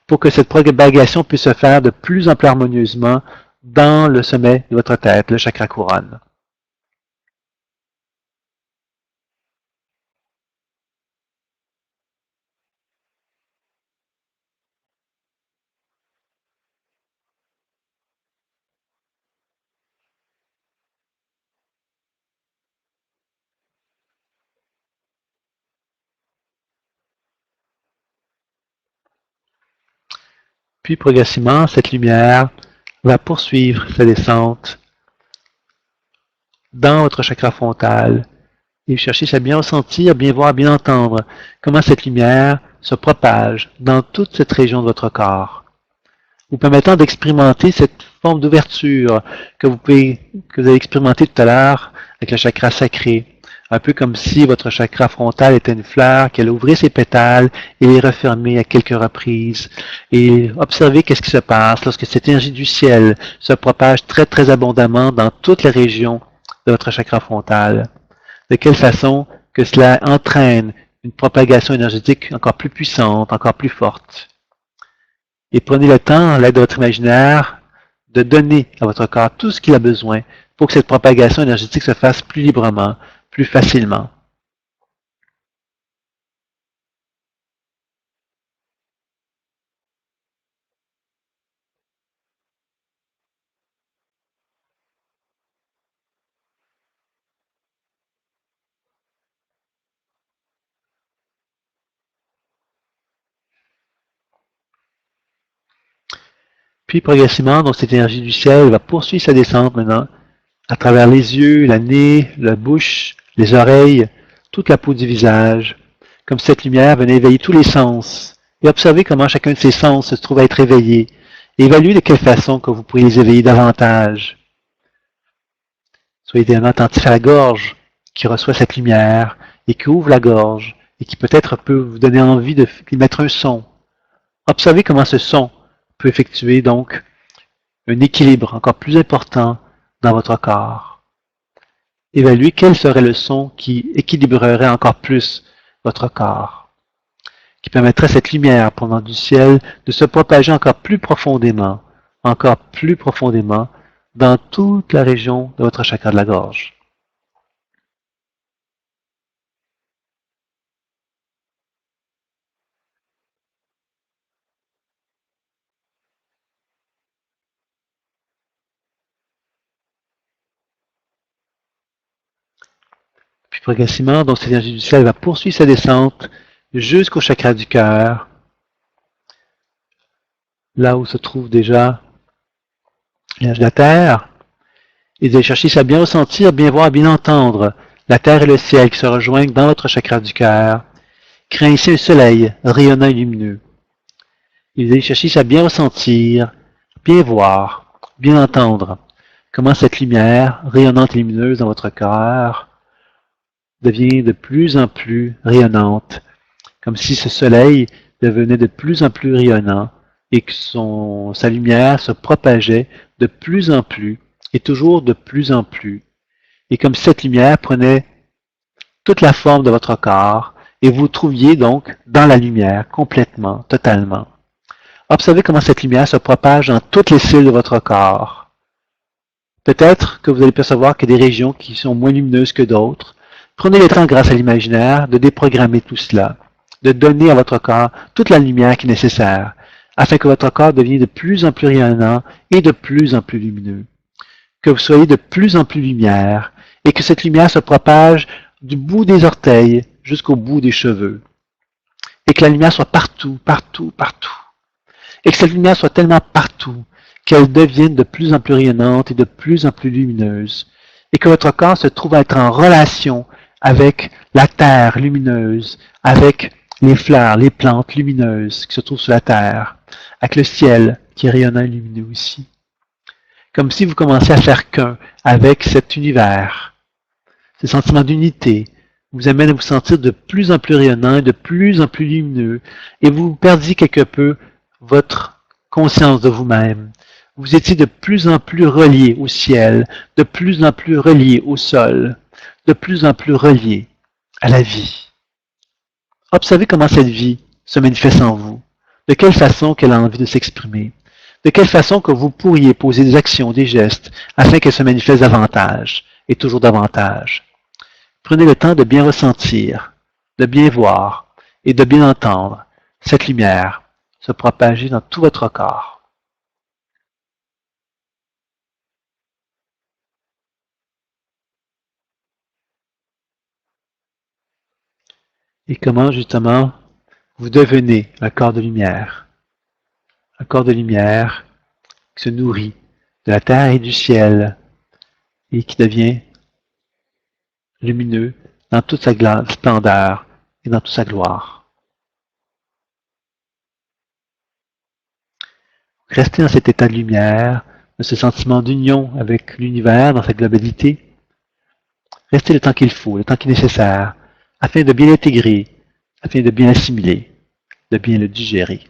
pour que cette propagation puisse se faire de plus en plus harmonieusement dans le sommet de votre tête, le chakra couronne. Puis progressivement, cette lumière va poursuivre sa descente dans votre chakra frontal et vous cherchez à bien ressentir, bien voir, bien entendre comment cette lumière se propage dans toute cette région de votre corps, vous permettant d'expérimenter cette forme d'ouverture que vous avez expérimenté tout à l'heure avec le chakra sacré. Un peu comme si votre chakra frontal était une fleur, qu'elle ouvrait ses pétales et les refermait à quelques reprises. Et observez qu'est-ce qui se passe lorsque cette énergie du ciel se propage très très abondamment dans toutes les régions de votre chakra frontal. De quelle façon que cela entraîne une propagation énergétique encore plus puissante, encore plus forte. Et prenez le temps, à l'aide de votre imaginaire, de donner à votre corps tout ce qu'il a besoin pour que cette propagation énergétique se fasse plus librement, plus facilement. Puis progressivement, donc cette énergie du ciel va poursuivre sa descente maintenant à travers les yeux, la nez, la bouche, les oreilles, toute la peau du visage, comme cette lumière venait éveiller tous les sens, et observez comment chacun de ces sens se trouve à être éveillé, et évaluez de quelle façon que vous pourriez les éveiller davantage. Soyez également attentif à la gorge qui reçoit cette lumière et qui ouvre la gorge et qui peut-être peut vous donner envie de mettre un son. Observez comment ce son peut effectuer donc un équilibre encore plus important dans votre corps. Évaluez quel serait le son qui équilibrerait encore plus votre corps, qui permettrait à cette lumière provenant du ciel de se propager encore plus profondément dans toute la région de votre chakra de la gorge. Puis progressivement, donc cette énergie du ciel va poursuivre sa descente jusqu'au chakra du cœur, là où se trouve déjà l'énergie de la terre, et d'aller chercher à bien ressentir, bien voir, bien entendre la terre et le ciel qui se rejoignent dans votre chakra du cœur, créant ici un soleil rayonnant et lumineux. Et vous allez chercher à bien ressentir, bien voir, bien entendre comment cette lumière rayonnante et lumineuse dans votre cœur devient de plus en plus rayonnante, comme si ce soleil devenait de plus en plus rayonnant et que sa lumière se propageait de plus en plus et toujours de plus en plus. Et comme si cette lumière prenait toute la forme de votre corps et vous trouviez donc dans la lumière complètement, totalement. Observez comment cette lumière se propage dans toutes les cellules de votre corps. Peut-être que vous allez percevoir qu'il y a des régions qui sont moins lumineuses que d'autres. Prenez le temps, grâce à l'imaginaire, de déprogrammer tout cela, de donner à votre corps toute la lumière qui est nécessaire, afin que votre corps devienne de plus en plus rayonnant et de plus en plus lumineux. Que vous soyez de plus en plus lumière, et que cette lumière se propage du bout des orteils jusqu'au bout des cheveux. Et que la lumière soit partout, partout, partout. Et que cette lumière soit tellement partout qu'elle devienne de plus en plus rayonnante et de plus en plus lumineuse. Et que votre corps se trouve à être en relation avec la terre lumineuse, avec les fleurs, les plantes lumineuses qui se trouvent sur la terre, avec le ciel qui est rayonnant et lumineux aussi. Comme si vous commenciez à faire qu'un avec cet univers. Ce sentiment d'unité vous amène à vous sentir de plus en plus rayonnant, de plus en plus lumineux, et vous perdiez quelque peu votre conscience de vous-même. Vous étiez de plus en plus relié au ciel, de plus en plus relié au sol, de plus en plus relié à la vie. Observez comment cette vie se manifeste en vous, de quelle façon qu'elle a envie de s'exprimer, de quelle façon que vous pourriez poser des actions, des gestes, afin qu'elle se manifeste davantage et toujours davantage. Prenez le temps de bien ressentir, de bien voir et de bien entendre cette lumière se propager dans tout votre corps. Et comment justement vous devenez un corps de lumière qui se nourrit de la terre et du ciel et qui devient lumineux dans toute sa splendeur et dans toute sa gloire. Restez dans cet état de lumière, de ce sentiment d'union avec l'univers dans sa globalité. Restez le temps qu'il faut, le temps qui est nécessaire, afin de bien l'intégrer, afin de bien l'assimiler, de bien le digérer.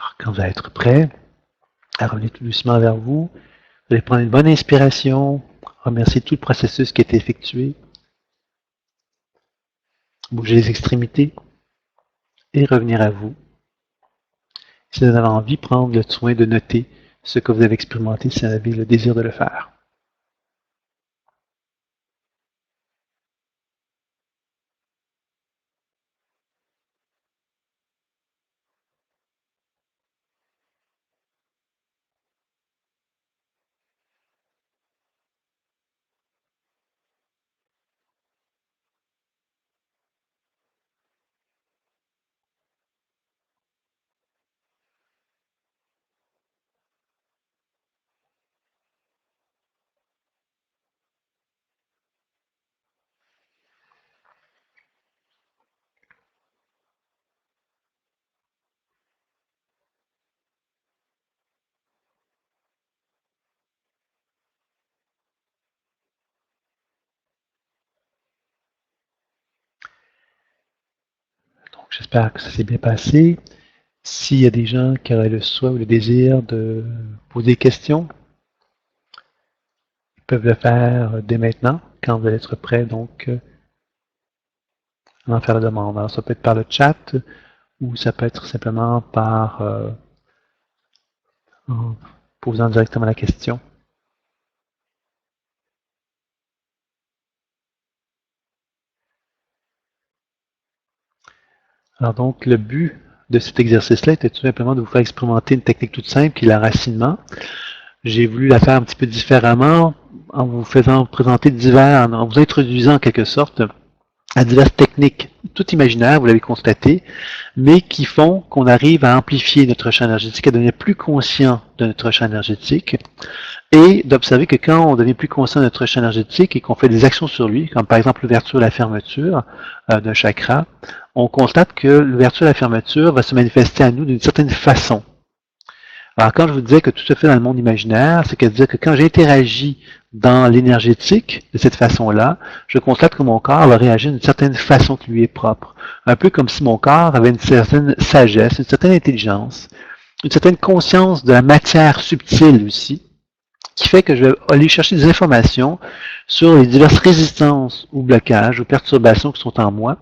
Alors, quand vous allez être prêt, revenez tout doucement vers vous. Vous allez prendre une bonne inspiration, remercier tout le processus qui a été effectué, bouger les extrémités et revenir à vous. Si vous avez envie, prendre le soin de noter ce que vous avez expérimenté si vous avez le désir de le faire. Donc, j'espère que ça s'est bien passé. S'il y a des gens qui auraient le souhait ou le désir de poser des questions, ils peuvent le faire dès maintenant, quand vous allez être prêt, donc, à en faire la demande. Alors, ça peut être par le chat, ou ça peut être simplement par en posant directement la question. Alors donc, le but de cet exercice-là était tout simplement de vous faire expérimenter une technique toute simple qui est l'enracinement. J'ai voulu la faire un petit peu différemment en vous faisant présenter en vous introduisant en quelque sorte à diverses techniques, tout imaginaires, vous l'avez constaté, mais qui font qu'on arrive à amplifier notre champ énergétique, à devenir plus conscient de notre champ énergétique, et d'observer que quand on devient plus conscient de notre champ énergétique et qu'on fait des actions sur lui, comme par exemple l'ouverture et la fermeture d'un chakra, on constate que l'ouverture et la fermeture va se manifester à nous d'une certaine façon. Alors, quand je vous disais que tout se fait dans le monde imaginaire, c'est-à-dire que quand j'interagis dans l'énergétique de cette façon-là, je constate que mon corps va réagir d'une certaine façon qui lui est propre. Un peu comme si mon corps avait une certaine sagesse, une certaine intelligence, une certaine conscience de la matière subtile aussi, qui fait que je vais aller chercher des informations sur les diverses résistances ou blocages ou perturbations qui sont en moi.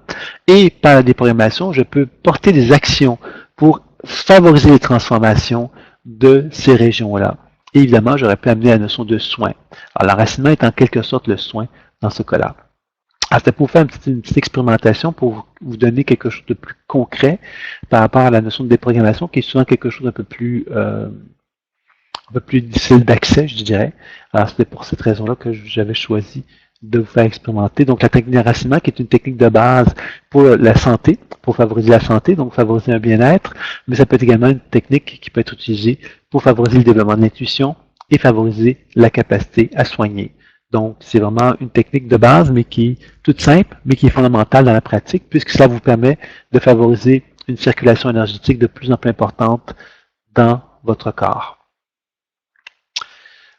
Et par la déprogrammation, je peux porter des actions pour favoriser les transformations de ces régions-là. Et évidemment, j'aurais pu amener la notion de soin. Alors, l'enracinement est en quelque sorte le soin dans ce cas-là. Alors, c'était pour faire une petite expérimentation pour vous donner quelque chose de plus concret par rapport à la notion de déprogrammation, qui est souvent quelque chose d'un peu plus difficile d'accès, je dirais. Alors, c'était pour cette raison-là que j'avais choisi de vous faire expérimenter. Donc, la technique d'enracinement, qui est une technique de base pour la santé, pour favoriser la santé, donc favoriser un bien-être, mais ça peut être également une technique qui peut être utilisée pour favoriser le développement de l'intuition et favoriser la capacité à soigner. Donc, c'est vraiment une technique de base, mais qui est toute simple, mais qui est fondamentale dans la pratique, puisque cela vous permet de favoriser une circulation énergétique de plus en plus importante dans votre corps.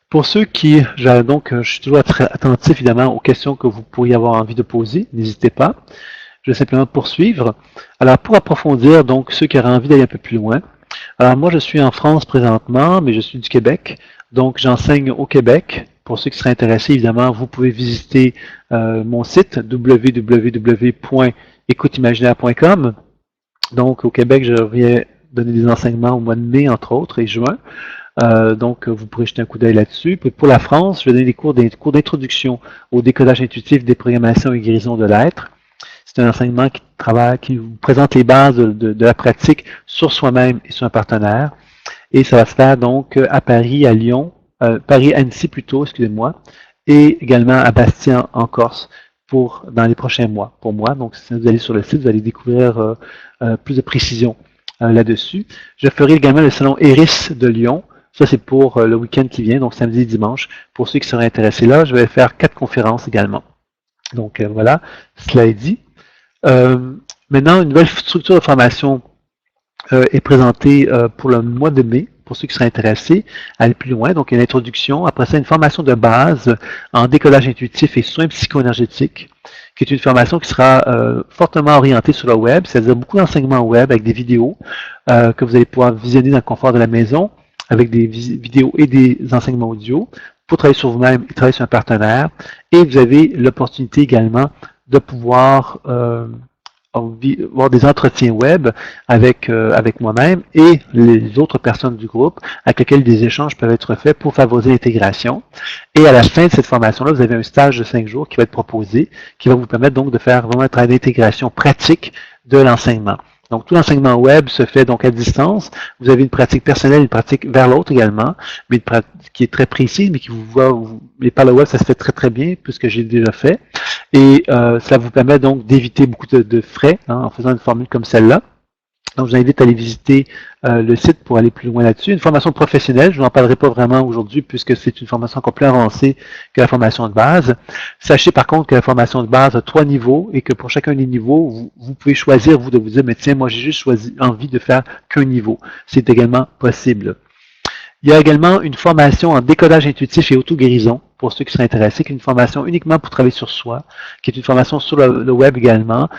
Pour ceux qui, je suis toujours très attentif évidemment aux questions que vous pourriez avoir envie de poser, n'hésitez pas. Je vais simplement poursuivre. Alors pour approfondir, donc ceux qui auraient envie d'aller un peu plus loin. Alors moi je suis en France présentement, mais je suis du Québec, donc j'enseigne au Québec. Pour ceux qui seraient intéressés, évidemment, vous pouvez visiter mon site www.écouteimaginaire.com. Donc au Québec, je viens donner des enseignements au mois de mai, entre autres, et juin. Donc, vous pourrez jeter un coup d'œil là-dessus. Puis pour la France, je vais donner des cours d'introduction au décodage intuitif, déprogrammation et guérison de l'être. C'est un enseignement qui vous présente les bases de la pratique sur soi-même et sur un partenaire. Et ça va se faire donc à Paris, à Lyon, Paris-Annecy plutôt, excusez-moi, et également à Bastia en Corse dans les prochains mois pour moi. Donc, si vous allez sur le site, vous allez découvrir plus de précisions là-dessus. Je ferai également le salon Eris de Lyon. Ça, c'est pour le week-end qui vient, donc samedi et dimanche. Pour ceux qui seraient intéressés là, je vais faire 4 conférences également. Donc voilà, cela est dit. Maintenant, une nouvelle structure de formation est présentée pour le mois de mai. pour ceux qui seraient intéressés à aller plus loin. Donc, une introduction, après ça, une formation de base en décodage intuitif et soins psycho-énergétiques, qui est une formation qui sera fortement orientée sur le web, c'est-à-dire beaucoup d'enseignements web avec des vidéos que vous allez pouvoir visionner dans le confort de la maison, avec des vidéos et des enseignements audio, pour travailler sur vous-même et travailler sur un partenaire. Et vous avez l'opportunité également de pouvoir avoir des entretiens web avec, avec moi-même et les autres personnes du groupe avec lesquelles des échanges peuvent être faits pour favoriser l'intégration. Et à la fin de cette formation-là, vous avez un stage de 5 jours qui va être proposé, qui va vous permettre donc de faire vraiment un travail d'intégration pratique de l'enseignement. Donc, tout l'enseignement web se fait donc à distance. Vous avez une pratique personnelle, une pratique vers l'autre également, mais une pratique qui est très précise, mais qui vous voit, mais par le web, ça se fait très très bien, puisque j'ai déjà fait. Et ça vous permet donc d'éviter beaucoup de frais en faisant une formule comme celle-là. Donc, je vous invite à aller visiter le site pour aller plus loin là-dessus. Une formation professionnelle, je n'en parlerai pas vraiment aujourd'hui puisque c'est une formation encore plus avancée que la formation de base. Sachez par contre que la formation de base a 3 niveaux et que pour chacun des niveaux, vous pouvez choisir, vous, de vous dire, mais tiens, moi j'ai juste envie de faire qu'un niveau. C'est également possible. Il y a également une formation en décodage intuitif et auto-guérison, pour ceux qui seraient intéressés, qui est une formation uniquement pour travailler sur soi, qui est une formation sur le web également,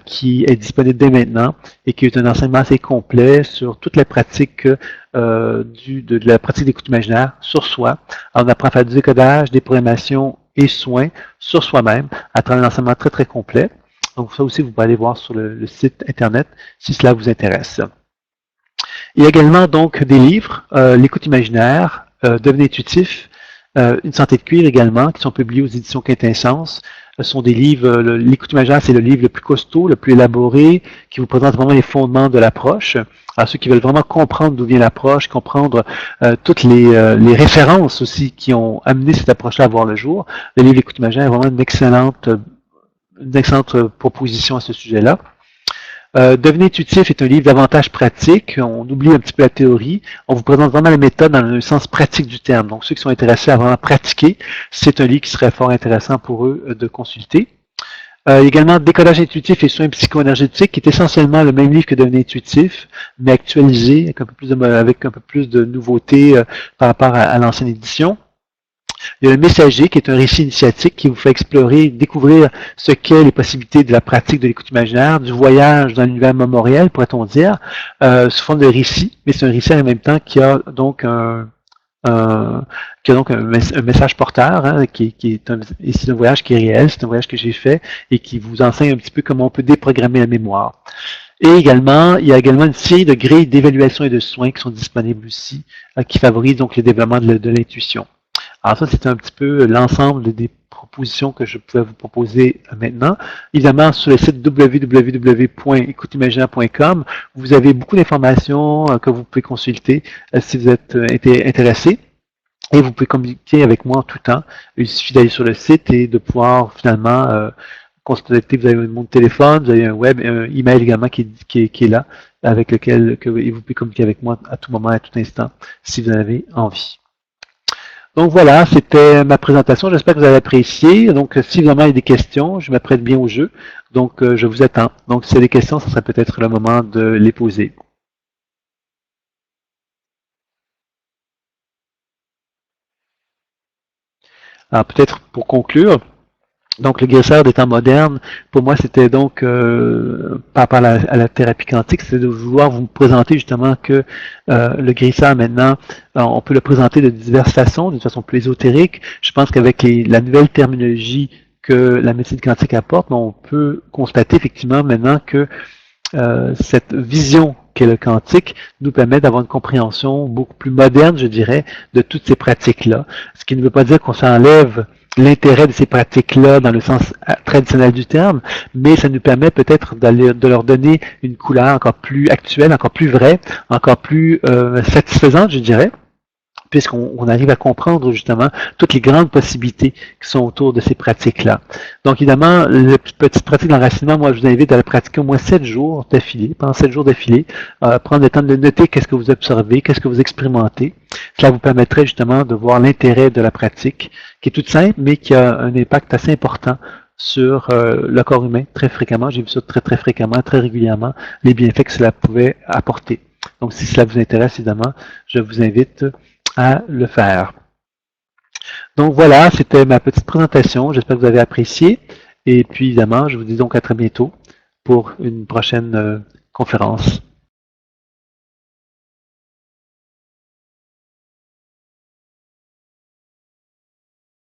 qui est disponible dès maintenant et qui est un enseignement assez complet sur toutes les pratiques de la pratique d'écoute imaginaire sur soi. Alors, on apprend à faire du décodage, des programmations et soins sur soi-même à travers un enseignement très très complet. Donc ça aussi, vous pouvez aller voir sur le site internet si cela vous intéresse. Il y a également donc des livres, l'écoute imaginaire, devenez intuitif, une santé de cuir également, qui sont publiés aux éditions Quintessence. Ce sont des livres, l'écoute imaginaire, c'est le livre le plus costaud, le plus élaboré, qui vous présente vraiment les fondements de l'approche. Alors ceux qui veulent vraiment comprendre d'où vient l'approche, comprendre toutes les références aussi qui ont amené cette approche-là à voir le jour, le livre l'écoute imaginaire est vraiment une excellente proposition à ce sujet-là. Devenez intuitif est un livre davantage pratique. On oublie un petit peu la théorie. On vous présente vraiment la méthode dans le sens pratique du terme. Donc, ceux qui sont intéressés à vraiment pratiquer, c'est un livre qui serait fort intéressant pour eux de consulter. Également, Décodage intuitif et soins psycho-énergétiques, qui est essentiellement le même livre que Devenez intuitif, mais actualisé avec un peu plus de nouveautés par rapport à l'ancienne édition. Il y a le Messager, qui est un récit initiatique qui vous fait explorer, découvrir ce qu'est les possibilités de la pratique de l'écoute imaginaire, du voyage dans l'univers mémoriel, pourrait-on dire, sous forme de récit, mais c'est un récit en même temps qui a donc un message porteur, hein, et c'est un voyage qui est réel, c'est un voyage que j'ai fait et qui vous enseigne un petit peu comment on peut déprogrammer la mémoire. Et également, il y a également une série de grilles d'évaluation et de soins qui sont disponibles aussi, qui favorisent donc le développement de l'intuition. Alors ça, c'est un petit peu l'ensemble des propositions que je pouvais vous proposer maintenant. Évidemment, sur le site www.écouteimaginaire.com, vous avez beaucoup d'informations que vous pouvez consulter si vous êtes intéressé. Et vous pouvez communiquer avec moi en tout temps. Il suffit d'aller sur le site et de pouvoir finalement constater que vous avez mon téléphone, vous avez un web, un email également qui est là, avec lequel vous pouvez communiquer avec moi à tout moment, à tout instant, si vous en avez envie. Donc voilà, c'était ma présentation. J'espère que vous avez apprécié. Donc si vraiment il y a des questions, je m'apprête bien au jeu. Donc je vous attends. Donc si il y a des questions, ce serait peut-être le moment de les poser. Alors peut-être pour conclure, donc le guérisseur des temps modernes, pour moi c'était donc par rapport à la thérapie quantique, c'est de vouloir vous présenter justement que le guérisseur maintenant, on peut le présenter de diverses façons, d'une façon plus ésotérique. Je pense qu'avec la nouvelle terminologie que la médecine quantique apporte, on peut constater effectivement maintenant que cette vision qu'est le quantique nous permet d'avoir une compréhension beaucoup plus moderne, je dirais, de toutes ces pratiques-là. Ce qui ne veut pas dire qu'on s'enlève l'intérêt de ces pratiques-là dans le sens traditionnel du terme, mais ça nous permet peut-être de leur donner une couleur encore plus actuelle, encore plus vraie, encore plus satisfaisante, je dirais, puisqu'on arrive à comprendre justement toutes les grandes possibilités qui sont autour de ces pratiques-là. Donc évidemment, les petites pratiques d'enracinement, moi je vous invite à la pratiquer au moins 7 jours d'affilée, pendant 7 jours d'affilée, prendre le temps de noter qu'est-ce que vous observez, qu'est-ce que vous expérimentez. Cela vous permettrait justement de voir l'intérêt de la pratique, qui est toute simple, mais qui a un impact assez important sur le corps humain très fréquemment. J'ai vu ça très très fréquemment, très régulièrement, les bienfaits que cela pouvait apporter. Donc, si cela vous intéresse, évidemment, je vous invite à le faire. Donc voilà, c'était ma petite présentation. J'espère que vous avez apprécié. Et puis, évidemment, je vous dis donc à très bientôt pour une prochaine conférence.